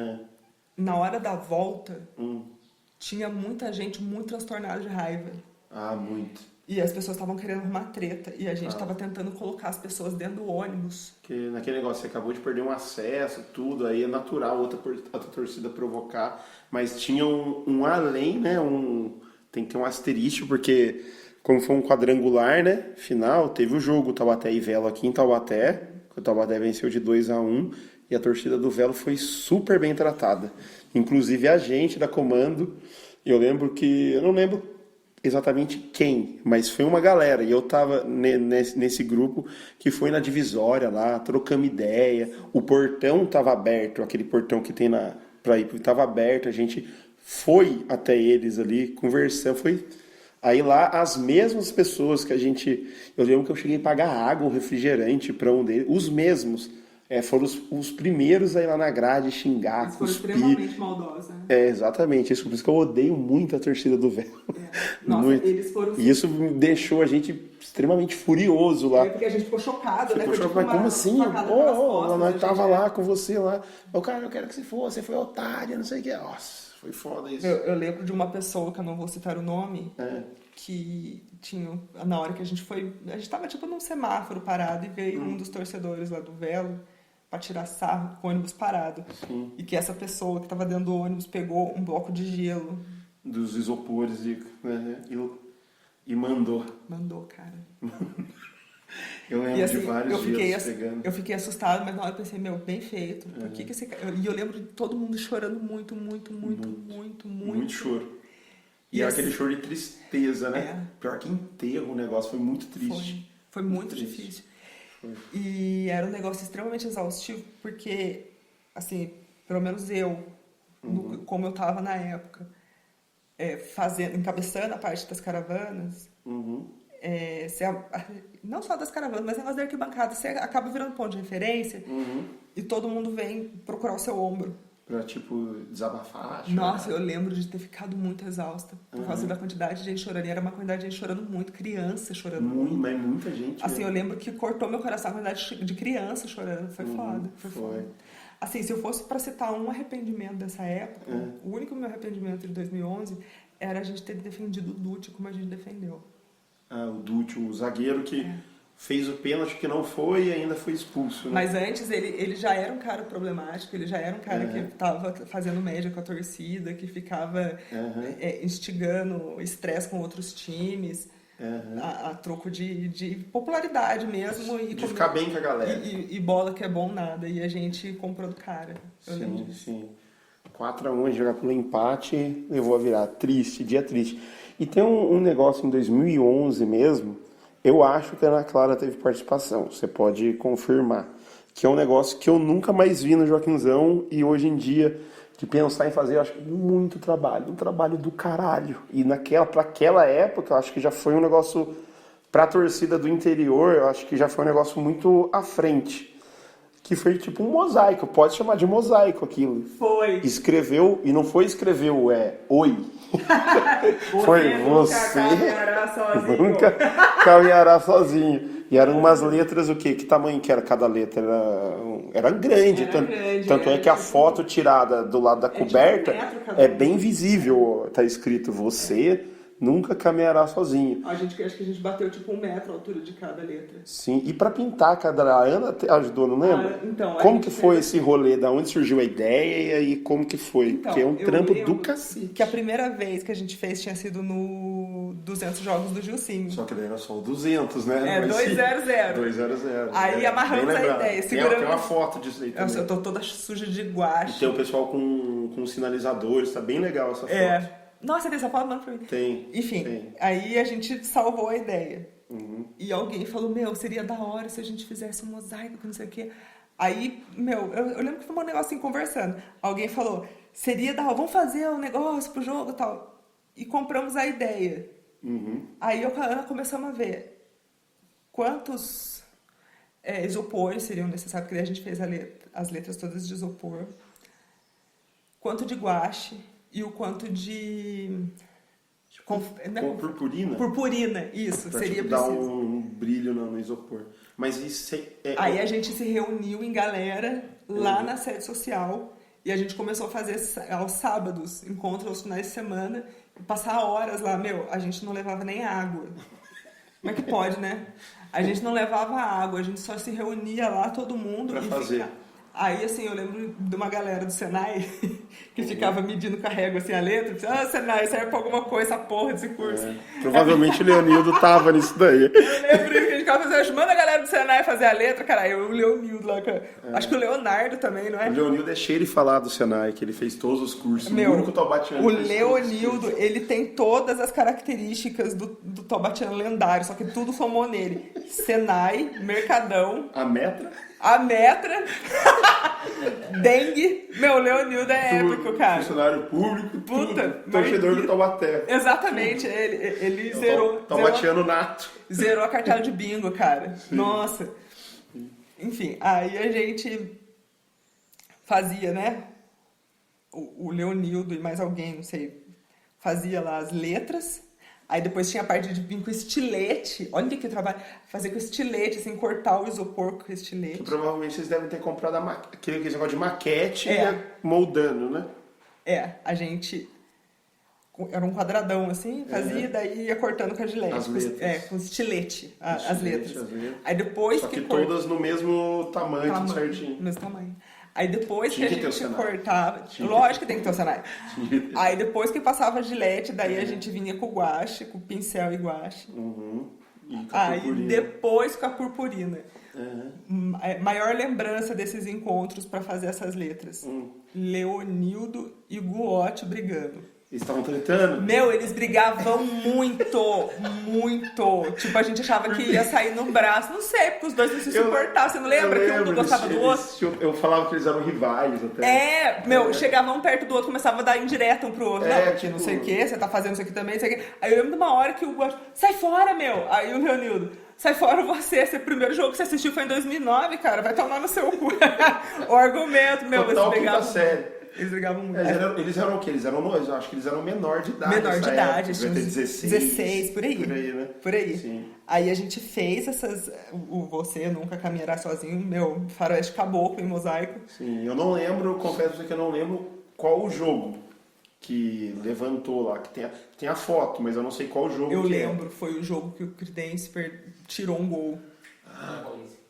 Na hora da volta... Tinha muita gente muito transtornada de raiva. Muito. E as pessoas estavam querendo arrumar treta. E a gente estava tentando colocar as pessoas dentro do ônibus. Que naquele negócio, você acabou de perder um acesso, tudo. Aí é natural outra torcida provocar. Mas tinha um além, né? Tem que ter um asterisco, porque como foi um quadrangular, né? Final, teve o jogo Taubaté e Velo aqui em Taubaté. O Taubaté venceu de 2-1. E a torcida do Velo foi super bem tratada. Inclusive a gente da Comando, eu não lembro exatamente quem, mas foi uma galera. E eu tava nesse grupo que foi na divisória lá, trocamos ideia. O portão tava aberto, aquele portão que tem pra ir, tava aberto. A gente foi até eles ali, conversando. Aí lá, as mesmas pessoas que eu lembro que eu cheguei a pagar água, um refrigerante para um deles, os mesmos. Foram os primeiros a ir lá na grade xingar, eles foram cuspir. extremamente maldosos. Né? Exatamente. Por isso que eu odeio muito a torcida do Velo. Nossa, muito. Eles foram... E isso deixou a gente extremamente furioso lá. Porque a gente ficou chocado, né? Mas como assim? Nós tava lá com você lá. O cara, eu quero que você fosse, você foi otário, não sei o que. Nossa, foi foda isso. Eu lembro de uma pessoa, que eu não vou citar o nome, que tinha, na hora que a gente tava tipo num semáforo parado e veio um dos torcedores lá do Velo para tirar sarro com o ônibus parado. Sim. E que essa pessoa que estava dentro do ônibus pegou um bloco de gelo. Dos isopores e mandou. Mandou, cara. Eu lembro de vários dias pegando. Eu fiquei assustado, mas na hora eu pensei, bem feito. Por que esse cara... E eu lembro de todo mundo chorando muito. Muito choro. E aquele choro de tristeza, né? Pior que enterro o negócio, foi muito triste. Foi muito difícil. E era um negócio extremamente exaustivo, porque, assim, pelo menos eu, como eu estava na época, encabeçando a parte das caravanas, não só das caravanas, mas negócio da arquibancada, você acaba virando ponto de referência e todo mundo vem procurar o seu ombro. Pra, tipo, desabafar. Nossa, eu lembro de ter ficado muito exausta por causa da quantidade de gente chorando. E era uma quantidade de gente chorando muito, criança chorando muito. Mas muita gente. Assim, eu lembro que cortou meu coração a quantidade de criança chorando. Foi foda. Foi foda. Assim, se eu fosse pra citar um arrependimento dessa época, o único meu arrependimento de 2011 era a gente ter defendido o Dutti como a gente defendeu. O Dutti, o zagueiro que fez o pênalti que não foi e ainda foi expulso. Né? Mas antes ele já era um cara problemático, ele já era um cara que estava fazendo média com a torcida, que ficava instigando estresse com outros times, a troco de popularidade mesmo. De ficar bem com a galera. E bola que é bom nada, e a gente comprou do cara. Eu lembro disso. Sim. 4-1, jogar pelo empate, levou a virar. Triste, dia triste. E tem um negócio em 2011 mesmo, eu acho que a Ana Clara teve participação, você pode confirmar, que é um negócio que eu nunca mais vi no Joaquinzão e hoje em dia, de pensar em fazer, eu acho muito trabalho, um trabalho do caralho. E para aquela época, eu acho que já foi um negócio, pra torcida do interior, eu acho que já foi um negócio muito à frente. Que foi tipo um mosaico, pode chamar de mosaico aquilo. Foi. Escreveu, e não foi escreveu, oi. Foi você nunca caminhará sozinho. E eram umas letras, o quê? Que tamanho que era cada letra? Era grande. Tanto é que a foto tirada do lado da coberta é bem visível. Tá escrito você nunca caminhará sozinho. Acho que a gente bateu tipo 1 metro a altura de cada letra. Sim, e pra pintar a Ana ajudou, não lembra? Então, como que foi esse rolê? Da onde surgiu a ideia e como que foi? Então, porque é um trampo do cacete. Que a primeira vez que a gente fez tinha sido no 200 Jogos do Gilcinho. Só que daí era só o 200, né? 200. 200. Aí amarramos a ideia. Tem uma foto disso aí também. Eu tô toda suja de guache. E tem o pessoal com sinalizadores, tá bem legal essa foto. Nossa, tem essa foto? Manda pra mim. Tem. Enfim, aí a gente salvou a ideia. E alguém falou, seria da hora se a gente fizesse um mosaico, não sei o quê. Aí, eu lembro que foi um negócio assim, conversando. Alguém falou, seria da hora, vamos fazer um negócio pro jogo e tal. E compramos a ideia. Aí eu com a Ana começamos a ver quantos isopores seriam necessários, porque daí a gente fez as letras todas de isopor. Quanto de guache. E o quanto de... Purpurina? Purpurina, isso, pra, seria dar preciso. um brilho no isopor. Mas isso Aí a gente se reuniu em galera lá na sede social e a gente começou a fazer aos sábados, encontros aos finais de semana, e passar horas lá. A gente não levava nem água. Como é que pode, né? A gente não levava água, a gente só se reunia lá, todo mundo. Pra fazer. Aí, assim, eu lembro de uma galera do Senai que ficava medindo com a régua, assim, a letra. Senai, serve pra alguma coisa essa porra desse curso. Provavelmente o Leonildo tava nisso daí. Eu lembro que a gente ficava fazendo, manda a galera do Senai fazer a letra, cara. Eu o Leonildo lá, cara. Acho que o Leonardo também, não é? O Leonildo é cheio de falar do Senai, que ele fez todos os cursos. O único taubatiano. O Leonildo, ele tem todas as características do taubatiano lendário, só que tudo somou nele. Senai, Mercadão. A Metra, Dengue. Leonildo é épico, cara. Funcionário público, torcedor do Taubaté. Exatamente, ele zerou. Taubatiano nato. Zerou a cartela de bingo, cara. Nossa. Enfim, aí a gente fazia, né? O Leonildo e mais alguém, não sei, fazia lá as letras. Aí depois tinha a parte de vir com estilete. Olha que trabalho. Fazer com estilete, assim, cortar o isopor com estilete. Que provavelmente vocês devem ter comprado aquele negócio de maquete e moldando, né? A gente... Era um quadradão, assim, fazia, daí ia cortando com a gilete. As letras. Com estilete, as letras. Aí depois Só que todas no mesmo tamanho, tudo certinho. No mesmo tamanho. Aí depois Tinha que a gente cortava... Lógico que tem que ter o Senai. Aí depois que passava a gilete, daí a gente vinha com o guache, com o pincel e guache. E com a purpurina. Depois com a purpurina. Maior lembrança desses encontros para fazer essas letras. Leonildo e Guote brigando. Eles estavam tretando? Meu, eles brigavam muito, muito. Tipo, a gente achava que ia sair no braço. Não sei, porque os dois não se suportavam. Você não lembra que um não gostava do outro? Eu falava que eles eram rivais até. Chegavam um perto do outro, começava a dar indireta um pro outro. Não, que não sei o que, você tá fazendo isso aqui também, não sei o que. Aí eu lembro de uma hora que o Guacho, sai fora, meu! Aí o Leonildo, sai fora você, esse primeiro jogo que você assistiu foi em 2009, cara, vai tomar no seu cu. O argumento, meu, eles brigavam. Eles brigavam muito. Eles eram o quê? Eles eram eu acho que eles eram menor de idade. Menor de idade, devia ter 16, por aí. Por aí, né? Por aí. Sim. Aí a gente fez essas. Você nunca caminhará sozinho, meu, faroeste caboclo em mosaico. Sim, eu não lembro, confesso pra você que eu não lembro qual o jogo que levantou lá, que tem a foto, mas eu não sei qual jogo. Eu lembro, foi o jogo que o Credense tirou um gol.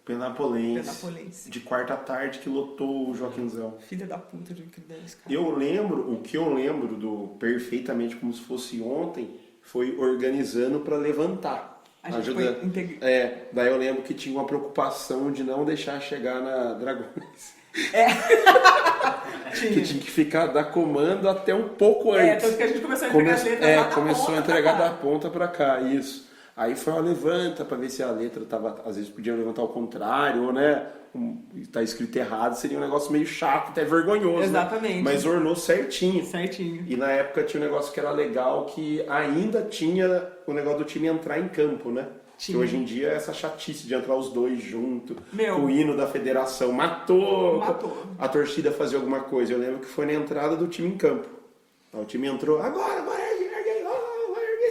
Penapolense. De quarta tarde que lotou o Joaquinzão. Filha da puta de Credense, cara. O que eu lembro do perfeitamente como se fosse ontem, foi organizando para levantar. A gente foi daí eu lembro que tinha uma preocupação de não deixar chegar na Dragões. Que tinha que dar comando até um pouco antes. Tanto que a gente começou a entregar as letras começou a entregar da ponta pra cá, isso. Aí foi uma levanta pra ver se a letra tava, às vezes podiam levantar ao contrário, ou né, tá escrito errado, seria um negócio meio chato, até vergonhoso. Exatamente. Né? Mas ornou certinho. Certinho. E na época tinha um negócio que era legal, que ainda tinha o negócio do time entrar em campo, né? Que hoje em dia é essa chatice de entrar os dois junto, o hino da federação matou a torcida fazer alguma coisa. Eu lembro que foi na entrada do time em campo. O time entrou, agora, ergue.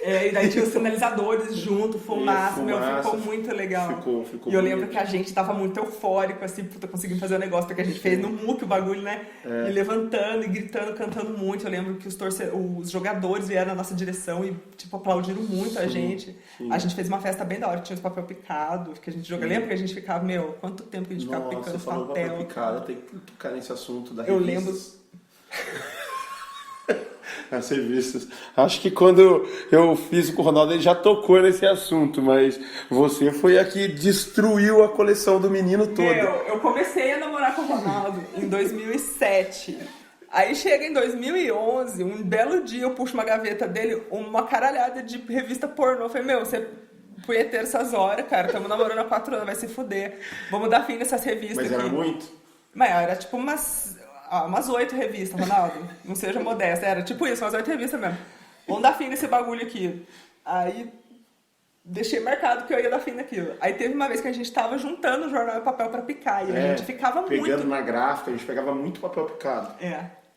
E daí tinha os sinalizadores junto, fumaça, ficou muito legal. Ficou e eu lembro que a gente tava muito eufórico, assim, conseguindo fazer o negócio, porque a gente fez no muque o bagulho, né? E levantando, e gritando, cantando muito. Eu lembro que os jogadores vieram na nossa direção e, tipo, aplaudiram muito a gente. Sim. A gente fez uma festa bem da hora, tinha os papel picado, que a gente jogava. Lembra que a gente ficava, quanto tempo que a gente ficava picando os papel picado, tem que tocar nesse assunto da revista. Eu lembro... As revistas. Acho que quando eu fiz com o Ronaldo, ele já tocou nesse assunto, mas você foi a que destruiu a coleção do menino toda. Eu comecei a namorar com o Ronaldo em 2007. Aí chega em 2011, um belo dia eu puxo uma gaveta dele, uma caralhada de revista pornô. Eu falei, você punheteiro essas horas, cara, estamos namorando há 4 anos, vai se fuder. Vamos dar fim nessas revistas Mas aqui. Era muito? Mas era tipo umas 8 revistas, Ronaldo. Não seja modesta. Era tipo isso, umas 8 revistas mesmo. Vamos dar fim nesse bagulho aqui. Aí, deixei marcado que eu ia dar fim naquilo. Aí teve uma vez que a gente tava juntando o jornal e papel pra picar. E a gente ficava pegando na gráfica, a gente pegava muito papel picado.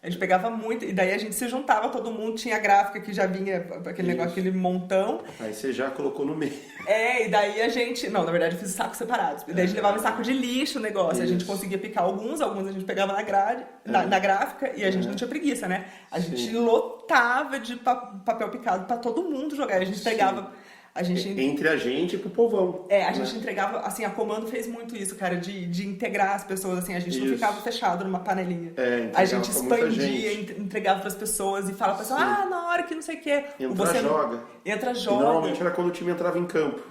A gente pegava muito, e daí a gente se juntava, todo mundo tinha a gráfica que já vinha, aquele negócio, aquele montão. Aí você já colocou no meio. E daí a gente... Não, na verdade eu fiz sacos separados. E daí a gente levava em saco de lixo o negócio. A gente conseguia picar alguns a gente pegava na grade, na gráfica, e a gente não tinha preguiça, né? A gente lotava de papel picado pra todo mundo jogar. A gente pegava... Entre a gente e pro povão. A gente entregava, assim, a Comando fez muito isso, cara, de integrar as pessoas, assim, a gente não ficava fechado numa panelinha. A gente expandia, entregava pras pessoas e falava pra pessoa, na hora que não sei o que. Entra, joga. E normalmente era quando o time entrava em campo.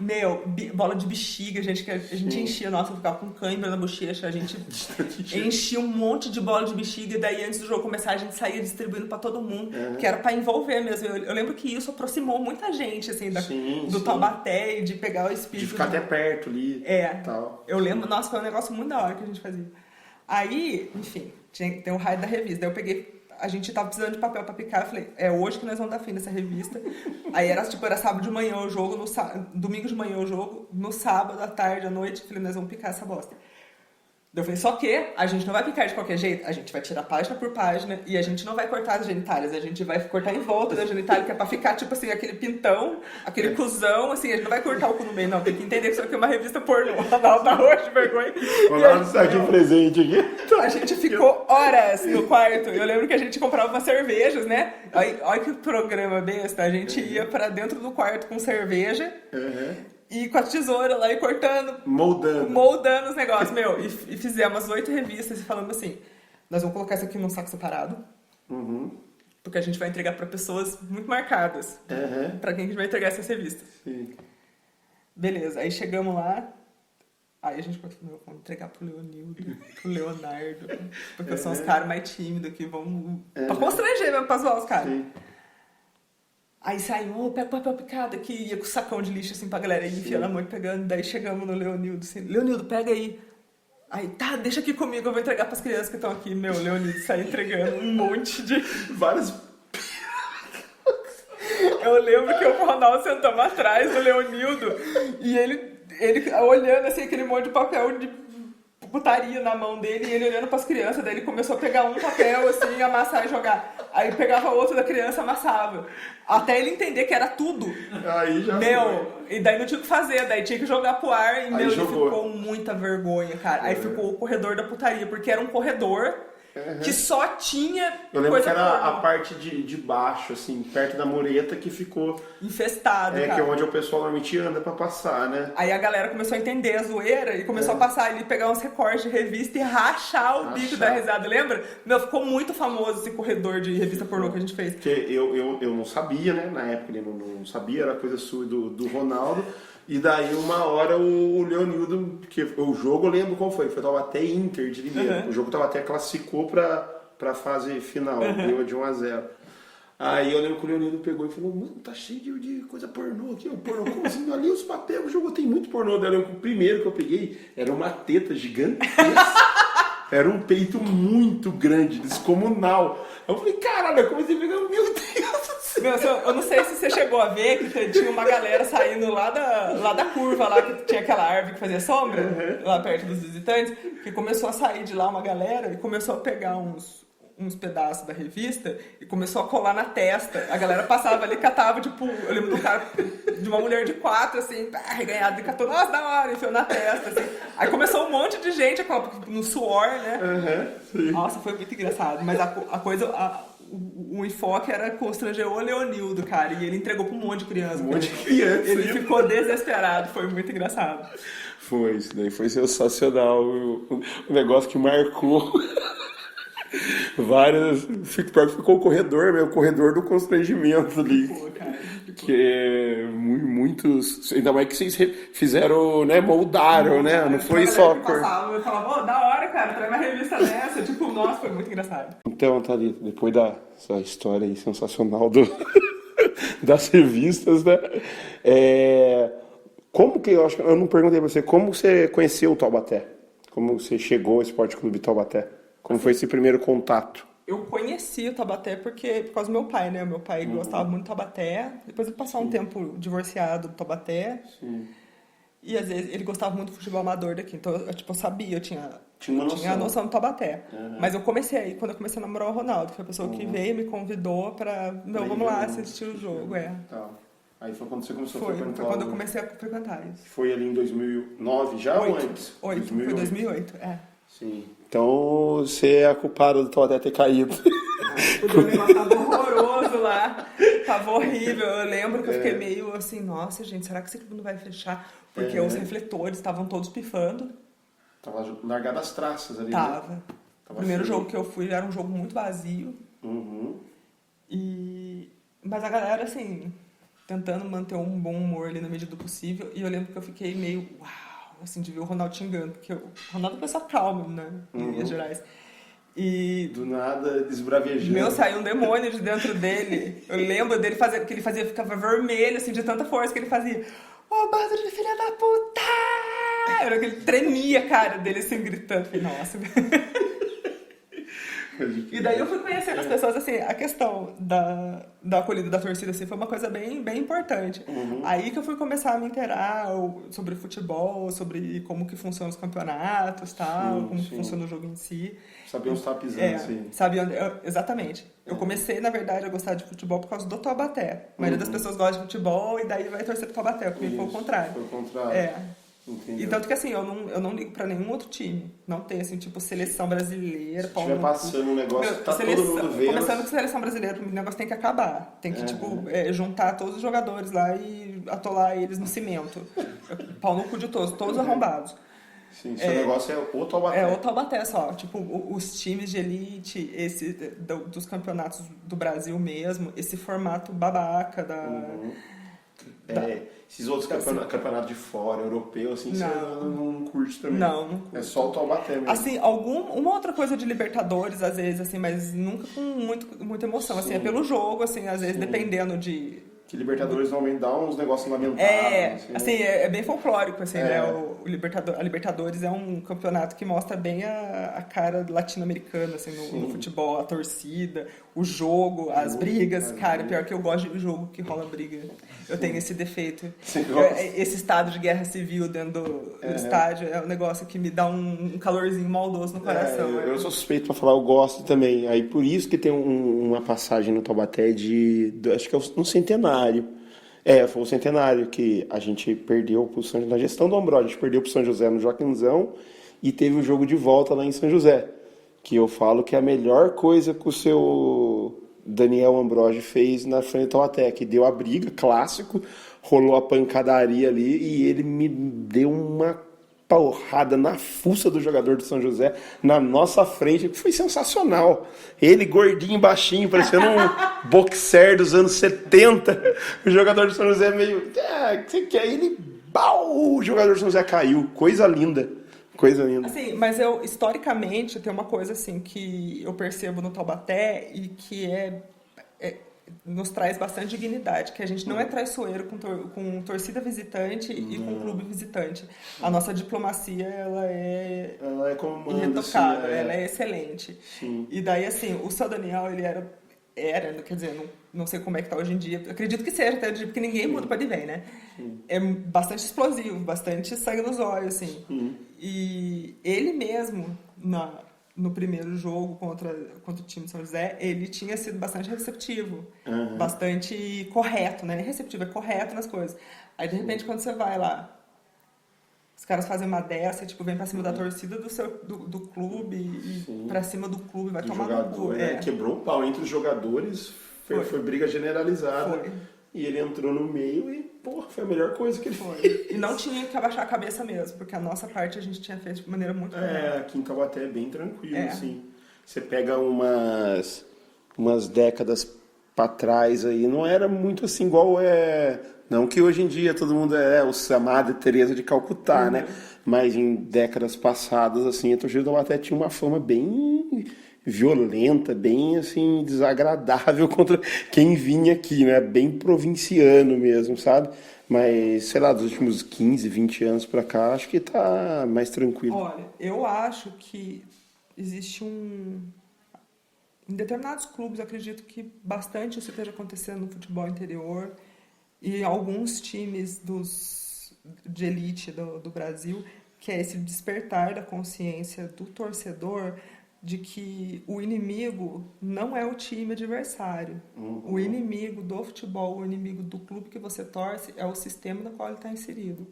Bola de bexiga, a gente enchia, nossa, ficava com cãibra na bochecha, a gente enchia um monte de bola de bexiga, e daí antes do jogo começar a gente saía distribuindo pra todo mundo, que era pra envolver mesmo. Eu lembro que isso aproximou muita gente, assim, do Taubaté e de pegar o espírito. De ficar até perto ali. Tal. Eu lembro, nossa, foi um negócio muito da hora que a gente fazia. Aí, enfim, tem o raio da revista. Daí eu peguei, a gente tava precisando de papel pra picar, eu falei, hoje que nós vamos dar fim nessa revista. Aí era sábado de manhã o jogo, domingo de manhã o jogo, no sábado, à tarde, à noite, eu falei, nós vamos picar essa bosta. Eu falei, só que a gente não vai picar de qualquer jeito, a gente vai tirar página por página e a gente não vai cortar as genitálias, a gente vai cortar em volta da genitália, que é pra ficar, tipo assim, aquele pintão, aquele cuzão, assim, a gente não vai cortar o cu no meio, não, tem que entender que isso aqui é uma revista pornô, tá roxo de vergonha. O Ronaldo está aqui presente aqui. Então, a gente ficou horas no quarto, eu lembro que a gente comprava umas cervejas, né, olha que programa besta, a gente ia pra dentro do quarto com cerveja, e com a tesoura lá e cortando. Moldando os negócios, E fizemos as 8 revistas e falamos assim, nós vamos colocar isso aqui num saco separado. Porque a gente vai entregar pra pessoas muito marcadas. Pra quem a gente vai entregar essas revistas. Sim. Beleza, aí chegamos lá. Aí a gente falou, vamos entregar pro Leonildo, pro Leonardo. Porque são os caras mais tímidos que vão... Pra constranger mesmo, pra zoar os caras. Aí saiu, pega o papel picado aqui, ia com o sacão de lixo assim pra galera ir enfiando a mão e pegando. Daí chegamos no Leonildo assim, Leonildo, pega aí. Aí, tá, deixa aqui comigo, eu vou entregar pras crianças que estão aqui. Meu, Leonildo saiu entregando um monte de... Várias... Eu lembro que o Ronaldo sentamos atrás do Leonildo e ele olhando assim aquele monte de papel de putaria na mão dele e ele olhando pras crianças, daí ele começou a pegar um papel assim, amassar e jogar. Aí pegava outro da criança, amassava. Até ele entender que era tudo. Aí já E daí não tinha o que fazer, daí tinha que jogar pro ar e, aí jogou. ficou muita vergonha, cara. Aí ficou o corredor da putaria, porque era um corredor que só tinha eu lembro coisa que era pornô. a parte de baixo, assim, perto da mureta que ficou... Infestado, cara. Que é onde o pessoal normalmente anda pra passar, né? Aí a galera começou a entender a zoeira e começou a passar ali, pegar uns recortes de revista e rachar o bico da risada, lembra? Meu, ficou muito famoso esse corredor de revista pornô que a gente fez. Porque eu não sabia, né? Na época ele não sabia, era coisa sua do Ronaldo. E daí uma hora o Leonildo, porque o jogo eu lembro qual foi Taubaté e Inter de Limeira. O jogo Taubaté classificou pra fase final, ganhou de 1-0. Aí eu lembro que o Leonildo pegou e falou, mano, tá cheio de coisa pornô aqui, ó, pornô, como assim? Ali os papéis, o jogo tem muito pornô. Daí eu lembro que o primeiro que eu peguei era uma teta gigantesca. Era um peito muito grande, descomunal. Eu falei, caralho, eu comecei a pegar, meu Deus do céu. Meu, eu não sei se você chegou a ver que tinha uma galera saindo lá da curva, lá que tinha aquela árvore que fazia sombra, lá perto dos visitantes, que começou a sair de lá uma galera e começou a pegar uns pedaços da revista e começou a colar na testa. A galera passava ali, catava, tipo, eu lembro do cara, de uma mulher de 4, assim, reganhada, e catou, nossa, da hora, enfiou na testa, assim. Aí começou um monte de gente no suor, né? Nossa, foi muito engraçado. Mas a coisa, o enfoque era constranger o Leonildo, cara, e ele entregou pra um monte de criança. Um monte de criança. Ele ficou desesperado, foi muito engraçado. Foi, isso daí foi sensacional. O negócio que marcou... Várias. Pior que ficou o corredor do constrangimento ali. Pô, cara. Que é muitos. Ainda mais que vocês fizeram, né? Moldaram, né? Não foi só. Eu falava, da hora, cara, traz uma revista dessa. Tipo, nossa, foi muito engraçado. Então, Thalita, depois dessa história aí sensacional das revistas, né? Como que eu acho que eu não perguntei pra você, como você conheceu o Taubaté? Como você chegou ao Esporte Clube Taubaté? Como foi esse primeiro contato? Eu conheci o Taubaté por causa do meu pai, né? Meu pai gostava muito do Taubaté. Depois ele passou um tempo divorciado do Taubaté. Sim. E às vezes ele gostava muito do futebol amador daqui. Então eu sabia, eu tinha uma a noção do Taubaté. Mas eu comecei aí, quando eu comecei a namorar o Ronaldo, que foi a pessoa que veio, me convidou pra... vamos lá assistir o jogo, Tá. Aí foi quando você começou a Foi frequentar. quando eu comecei a frequentar isso. Foi ali em 2009 já ou antes? 2008. Foi 2008, Sim. Então você é a culpada do Taubaté ter caído. O negócio tava horroroso lá. Tava horrível. Eu lembro que eu fiquei meio assim, nossa, gente, será que esse clube não vai fechar? Porque os refletores estavam todos pifando. Tava largado as traças ali, Tava. né? O primeiro jogo que eu fui era um jogo muito vazio. Uhum. Mas a galera, assim, tentando manter um bom humor ali na medida do possível. E eu lembro que eu fiquei meio, uau, assim, de ver o Ronaldo xingando. Porque o Ronaldo é uma pessoa calma, né? Em linhas gerais. E do nada, desbravejando. Meu, saiu um demônio de dentro dele. Eu lembro dele que ele fazia, ficava vermelho, assim, de tanta força que ele fazia. Ô, bando de filha da puta! Era que ele tremia a cara dele, assim, gritando. Falei, nossa. E daí eu fui conhecendo as pessoas, assim, a questão da acolhida da torcida, assim, foi uma coisa bem, bem importante. Aí que eu fui começar a me inteirar sobre futebol, sobre como que funcionam os campeonatos, tal, como que funciona o jogo em si. Sabia onde estava pisando, assim. Sabia onde... exatamente. Eu comecei, na verdade, a gostar de futebol por causa do Taubaté. A maioria das pessoas gosta de futebol e daí vai torcer pro Taubaté. Comigo foi o contrário. Foi o contrário. Entendeu? E tanto que assim, eu não ligo pra nenhum outro time. Não tem assim, tipo, seleção brasileira. Se estiver passando um negócio, tá todo mundo vendo. Começando com seleção brasileira, o negócio tem que acabar. Tem que, juntar todos os jogadores lá e atolar eles no cimento. Pau no cu de todos arrombados. Sim, seu negócio é o Taubaté. É o Taubaté só. Tipo, os times de elite, dos campeonatos do Brasil mesmo, esse formato babaca esses outros campeonatos de fora, europeu, assim, você não curte também. Não curto. É só o Taubaté mesmo. Assim, uma outra coisa de Libertadores, às vezes, assim, mas nunca com muita emoção. Assim, é pelo jogo, assim, às vezes, dependendo Que Libertadores normalmente dá uns negócios lamentáveis. É bem folclórico, assim, né? É. A Libertadores é um campeonato que mostra bem a cara latino-americana, assim, no futebol, a torcida, o jogo, as brigas. Cara, pior que eu gosto de jogo que rola briga. Eu tenho esse defeito. Esse estado de guerra civil dentro do estádio é um negócio que me dá um calorzinho maldoso no coração. Eu sou suspeito pra falar, eu gosto também. Aí por isso que tem uma passagem no Taubaté acho que é um centenário. Foi o centenário que a gente perdeu na gestão do Ambrosio, a gente perdeu pro São José no Joaquinzão e teve o jogo de volta lá em São José. Que eu falo que é a melhor coisa que o seu Daniel Ambrosio fez na frente do Taubaté, que deu a briga, clássico, rolou a pancadaria ali e ele me deu uma porrada na fuça do jogador do São José na nossa frente, que foi sensacional. Ele gordinho, baixinho, parecendo um boxer dos anos 70. O jogador do São José meio... você quer? Ele... O jogador do São José caiu. Coisa linda. Coisa linda. Assim, mas historicamente, tem uma coisa assim que eu percebo no Taubaté e que nos traz bastante dignidade, que a gente não é traiçoeiro com torcida visitante e com clube visitante. A nossa diplomacia, ela é irretocável, ela é excelente. Sim. E daí, assim, o seu Daniel, ele era, quer dizer, não sei como é que tá hoje em dia, acredito que seja, até porque ninguém muda para ele, né? Sim. É bastante explosivo, bastante sangue nos olhos, assim. Sim. E ele mesmo, no primeiro jogo contra o time de São José, ele tinha sido bastante receptivo, bastante correto, né? Nem receptivo, é correto nas coisas. Aí, de repente, quando você vai lá, os caras fazem uma dessa, tipo, vem pra cima da torcida do clube e pra cima do clube, vai tomar no cu. Quebrou o pau entre os jogadores, foi briga generalizada. Foi. E ele entrou no meio e, foi a melhor coisa que ele fez. E não tinha que abaixar a cabeça mesmo, porque a nossa parte a gente tinha feito de maneira muito correta. Aqui em Taubaté é bem tranquilo, assim. Você pega umas décadas pra trás aí, não era muito assim igual Não que hoje em dia todo mundo o Madre Teresa de Calcutá, né? Mas em décadas passadas, assim, a torcida do Taubaté tinha uma fama bem violenta, bem assim, desagradável contra quem vinha aqui, né? Bem provinciano mesmo, sabe? Mas, sei lá, dos últimos 15, 20 anos pra cá, acho que tá mais tranquilo. Olha, eu acho que existe em determinados clubes, acredito que bastante isso esteja acontecendo no futebol interior e alguns times de elite do Brasil, que é esse despertar da consciência do torcedor de que o inimigo não é o time adversário. O inimigo do futebol, o inimigo do clube que você torce é o sistema no qual ele está inserido.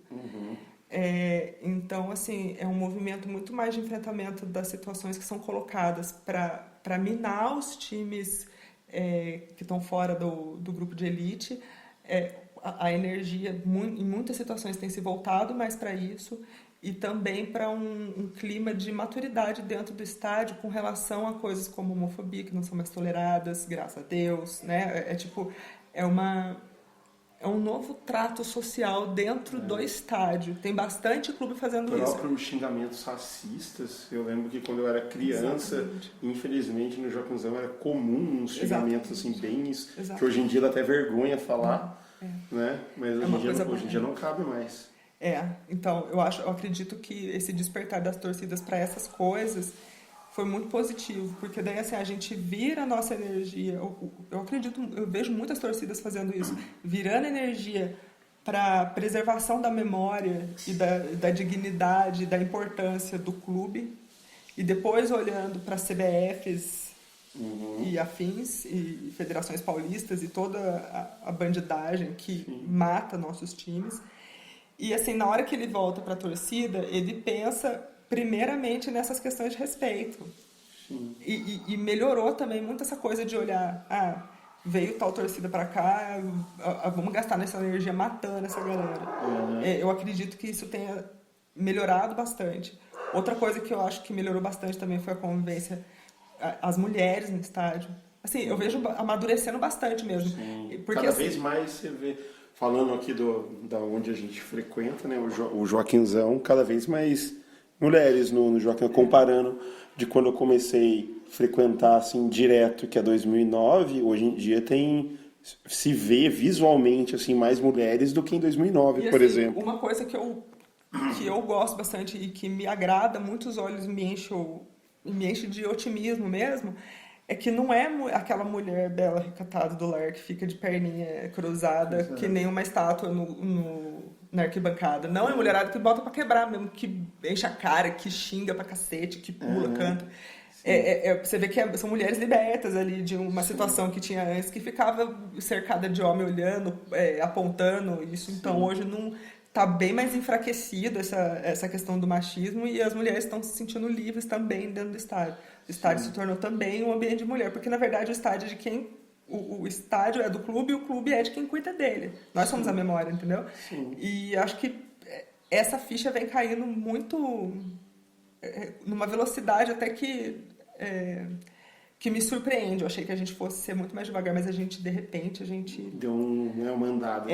Então, assim, é um movimento muito mais de enfrentamento das situações que são colocadas para minar os times que estão fora do grupo de elite. A energia, em muitas situações, tem se voltado mais para isso, e também para um clima de maturidade dentro do estádio com relação a coisas como homofobia, que não são mais toleradas, graças a Deus, né? É um novo trato social dentro do estádio. Tem bastante clube fazendo isso. Próprios xingamentos racistas. Eu lembro que quando eu era criança, exatamente, infelizmente no Joaquinzão era comum uns xingamentos assim, bem... que hoje em dia dá até vergonha falar, né? Mas hoje em dia não cabe mais. Então, eu acredito que esse despertar das torcidas para essas coisas foi muito positivo, porque daí assim, a gente vira a nossa energia, eu vejo muitas torcidas fazendo isso, virando energia para preservação da memória e da dignidade, da importância do clube, e depois olhando para CBFs e afins, e federações paulistas, e toda a bandidagem que mata nossos times. E assim, na hora que ele volta para a torcida, ele pensa primeiramente nessas questões de respeito. E melhorou também muito essa coisa de olhar, veio tal torcida para cá, vamos gastar nessa energia matando essa galera. Eu acredito que isso tenha melhorado bastante. Outra coisa que eu acho que melhorou bastante também foi a convivência, as mulheres no estádio. Assim, eu vejo amadurecendo bastante mesmo. Porque, cada vez mais você vê... Falando aqui da onde a gente frequenta, né, o Joaquinzão, cada vez mais mulheres no Joaquinzão, comparando de quando eu comecei a frequentar assim direto, que é 2009, hoje em dia tem se vê visualmente assim mais mulheres do que em 2009, E, por assim, exemplo. uma coisa que eu gosto bastante e que me agrada, muitos olhos me enche de otimismo mesmo, é que não é aquela mulher bela recatada do lar que fica de perninha cruzada, que nem uma estátua na arquibancada. Não, é mulherada que bota pra quebrar mesmo, que enche a cara, que xinga pra cacete, que pula, canta. Você vê que são mulheres libertas ali de uma situação que tinha antes, que ficava cercada de homem olhando, apontando isso. Então hoje não tá bem mais enfraquecida essa questão do machismo e as mulheres estão se sentindo livres também dentro do estádio. O estádio se tornou também um ambiente de mulher, porque na verdade o estádio é de quem o estádio é do clube e o clube é de quem cuida dele. Nós somos a memória, entendeu? Sim. E acho que essa ficha vem caindo muito numa velocidade até que me surpreende. Eu achei que a gente fosse ser muito mais devagar, mas de repente, a gente... Deu uma andada.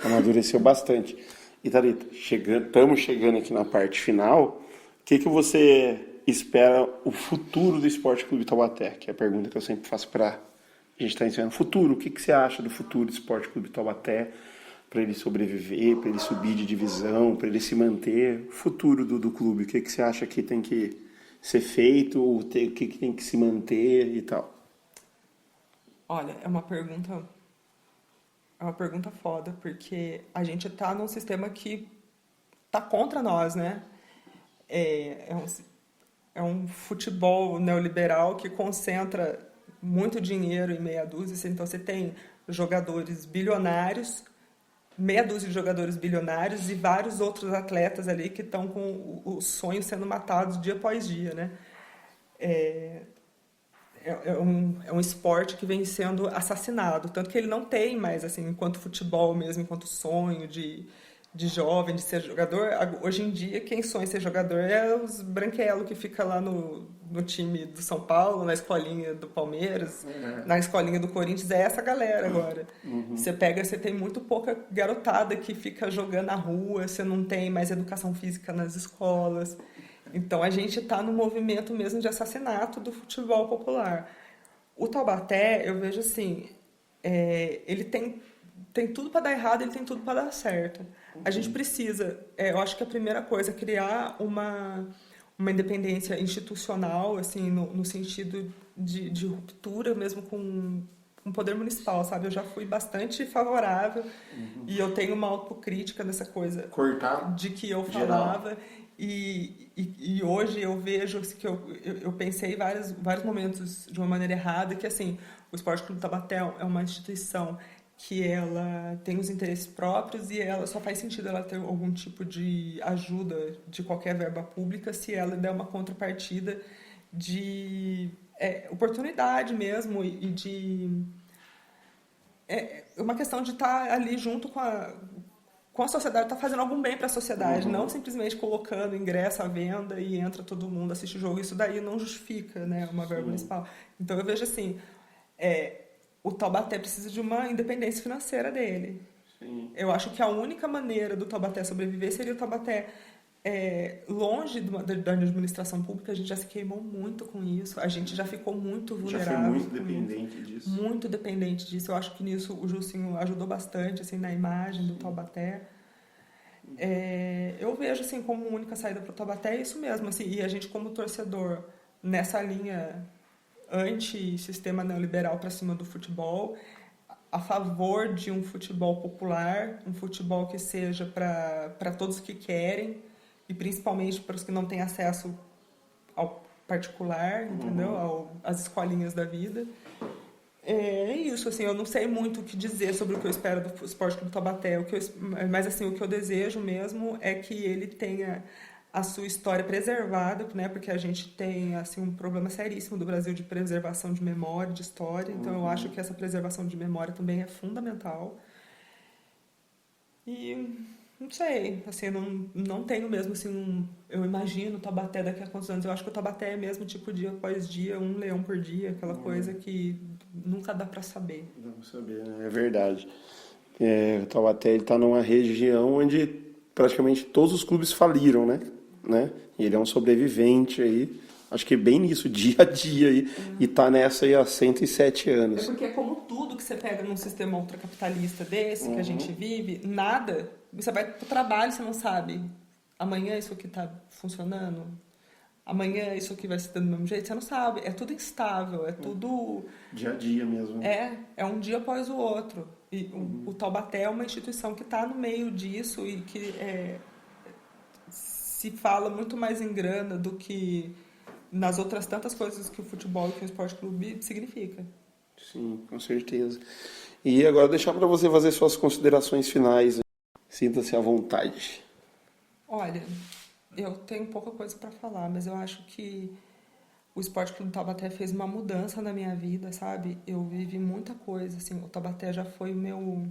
Amadureceu bastante. E Thalita, estamos chegando aqui na parte final. O que você espera o futuro do Esporte Clube Taubaté? Que é a pergunta que eu sempre faço para a gente estar ensinando. Futuro, o que você acha do futuro do Esporte Clube Taubaté? Para ele sobreviver, para ele subir de divisão, para ele se manter. Futuro do clube, o que você acha que tem que ser feito, o que tem que se manter e tal? Olha, é uma pergunta foda, porque a gente tá num sistema que tá contra nós, né? É um futebol neoliberal que concentra muito dinheiro em meia dúzia. Então você tem jogadores bilionários, meia dúzia de jogadores bilionários e vários outros atletas ali que estão com o sonho sendo matados dia após dia, né? É um esporte que vem sendo assassinado, tanto que ele não tem mais, assim, enquanto futebol mesmo, enquanto sonho de jovem, de ser jogador. Hoje em dia, quem sonha em ser jogador é os branquelos que fica lá no time do São Paulo, na escolinha do Palmeiras, na escolinha do Corinthians, é essa galera agora. Você tem muito pouca garotada que fica jogando na rua, você não tem mais educação física nas escolas. Então a gente está no movimento mesmo de assassinato do futebol popular. O Taubaté, eu vejo assim, ele tem tudo para dar errado, ele tem tudo para dar certo. A gente precisa, eu acho que a primeira coisa é criar uma independência institucional, assim, no sentido de ruptura mesmo com o poder municipal, sabe? Eu já fui bastante favorável e eu tenho uma autocrítica nessa coisa Cortar de que eu falava. E hoje eu vejo assim, que eu pensei em vários momentos de uma maneira errada, que assim, o Esporte Clube Taubaté é uma instituição que ela tem os interesses próprios e ela só faz sentido ela ter algum tipo de ajuda de qualquer verba pública se ela der uma contrapartida de oportunidade mesmo e de... uma questão de estar ali junto com a sociedade, estar fazendo algum bem para a sociedade, não simplesmente colocando ingresso à venda e entra todo mundo, assiste o jogo. Isso daí não justifica, né, uma verba municipal. Então eu vejo assim, o Taubaté precisa de uma independência financeira dele. Sim. Eu acho que a única maneira do Taubaté sobreviver seria o Taubaté longe da administração pública. A gente já se queimou muito com isso, a gente já ficou muito vulnerável. Já foi muito dependente disso. Muito dependente disso. Eu acho que nisso o Jucinho ajudou bastante, assim, na imagem do Taubaté. Eu vejo assim, como única saída para o Taubaté é isso mesmo. Assim, e a gente, como torcedor, nessa linha anti-sistema neoliberal para cima do futebol, a favor de um futebol popular, um futebol que seja para todos que querem, e principalmente para os que não têm acesso ao particular, entendeu? Às escolinhas da vida. É isso, assim, eu não sei muito o que dizer sobre o que eu espero do Esporte Clube Taubaté, mas assim, o que eu desejo mesmo é que ele tenha a sua história preservada, né? Porque a gente tem assim um problema seríssimo do Brasil de preservação de memória, de história. Então eu acho que essa preservação de memória também é fundamental. E não sei, assim, não tenho mesmo assim eu imagino o Taubaté daqui a quantos anos. Eu acho que o Taubaté é mesmo tipo dia após dia, um leão por dia, aquela coisa que nunca dá para saber. Não dá para saber, né? É verdade. O Taubaté ele está numa região onde praticamente todos os clubes faliram, né? E ele é um sobrevivente aí acho que bem nisso, dia a dia, e tá nessa aí há 107 É anos. porque como tudo que você pega num sistema ultracapitalista desse que a gente vive, nada, você vai pro trabalho, você não sabe, amanhã isso aqui tá funcionando, amanhã isso aqui vai se dando do mesmo jeito, você não sabe, é tudo instável, é tudo... Dia a dia mesmo. É um dia após o outro. E o Taubaté é uma instituição que está no meio disso e que se fala muito mais em grana do que nas outras tantas coisas que o futebol e que o esporte clube significa. Sim, com certeza. E agora deixar para você fazer suas considerações finais. Sinta-se à vontade. Olha, eu tenho pouca coisa para falar, mas eu acho que o Esporte Clube Taubaté fez uma mudança na minha vida, sabe? Eu vivi muita coisa, assim, o Taubaté já foi meu...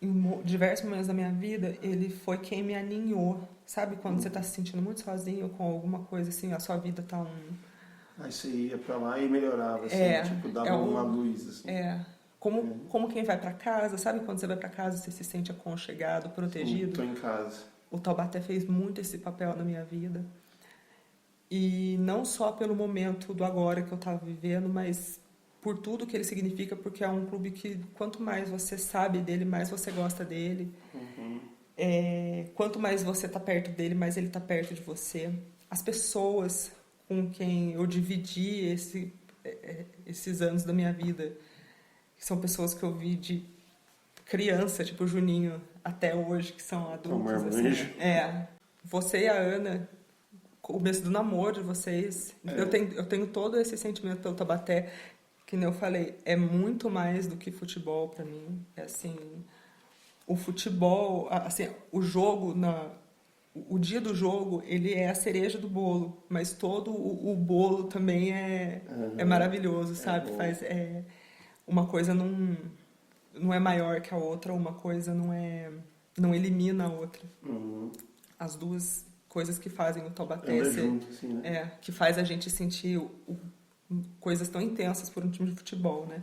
Em diversos momentos da minha vida, ele foi quem me aninhou. Sabe quando você tá se sentindo muito sozinho com alguma coisa, assim, a sua vida tá Aí você ia pra lá e melhorava, assim, tipo, dava uma luz, assim. Como quem vai pra casa, sabe quando você vai pra casa você se sente aconchegado, protegido? Tô em casa. O Taubaté fez muito esse papel na minha vida. E não só pelo momento do agora que eu tava vivendo, mas por tudo que ele significa, porque é um clube que quanto mais você sabe dele, mais você gosta dele. Quanto mais você tá perto dele, mais ele tá perto de você. As pessoas com quem eu dividi esses anos da minha vida, que são pessoas que eu vi de criança, tipo o Juninho, até hoje, que são adultos. Assim. Você e a Ana, o começo do namoro de vocês. Eu tenho todo esse sentimento pelo Taubaté, que nem eu falei, é muito mais do que futebol pra mim. É assim, o futebol, assim, o jogo, o dia do jogo, ele é a cereja do bolo, mas todo o bolo também é maravilhoso, sabe? Uma coisa não é maior que a outra, uma coisa não elimina a outra. As duas coisas que fazem o Taubaté junto, assim, né? que faz a gente sentir coisas tão intensas por um time de futebol, né?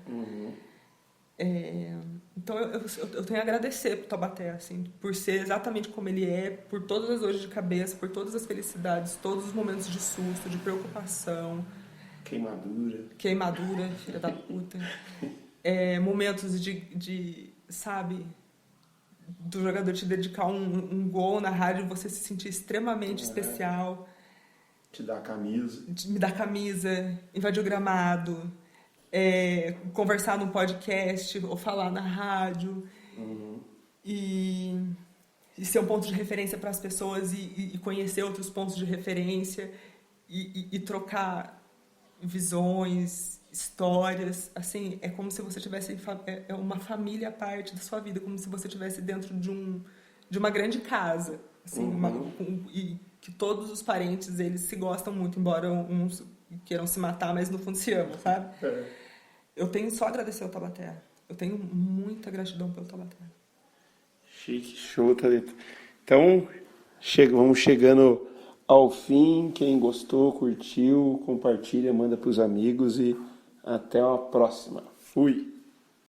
Então eu tenho a agradecer pro Taubaté, assim, por ser exatamente como ele é, por todas as dores de cabeça, por todas as felicidades, todos os momentos de susto, de preocupação. Queimadura, filha da puta. Momentos de, sabe, do jogador te dedicar um gol na rádio e você se sentir extremamente especial. Te dar a camisa. Me dar camisa, invadir o gramado, conversar num podcast ou falar na rádio. E ser um ponto de referência para as pessoas e conhecer outros pontos de referência e trocar visões, histórias, assim, é como se você tivesse uma família à parte da sua vida, como se você estivesse dentro de uma grande casa, assim, e que todos os parentes, eles se gostam muito, embora uns queiram se matar, mas no fundo se amam, sabe? Eu tenho só a agradecer ao Taubaté. Eu tenho muita gratidão pelo Taubaté. Chique, show, Thalita. Então, vamos chegando ao fim. Quem gostou, curtiu, compartilha, manda para os amigos e até uma próxima. Fui!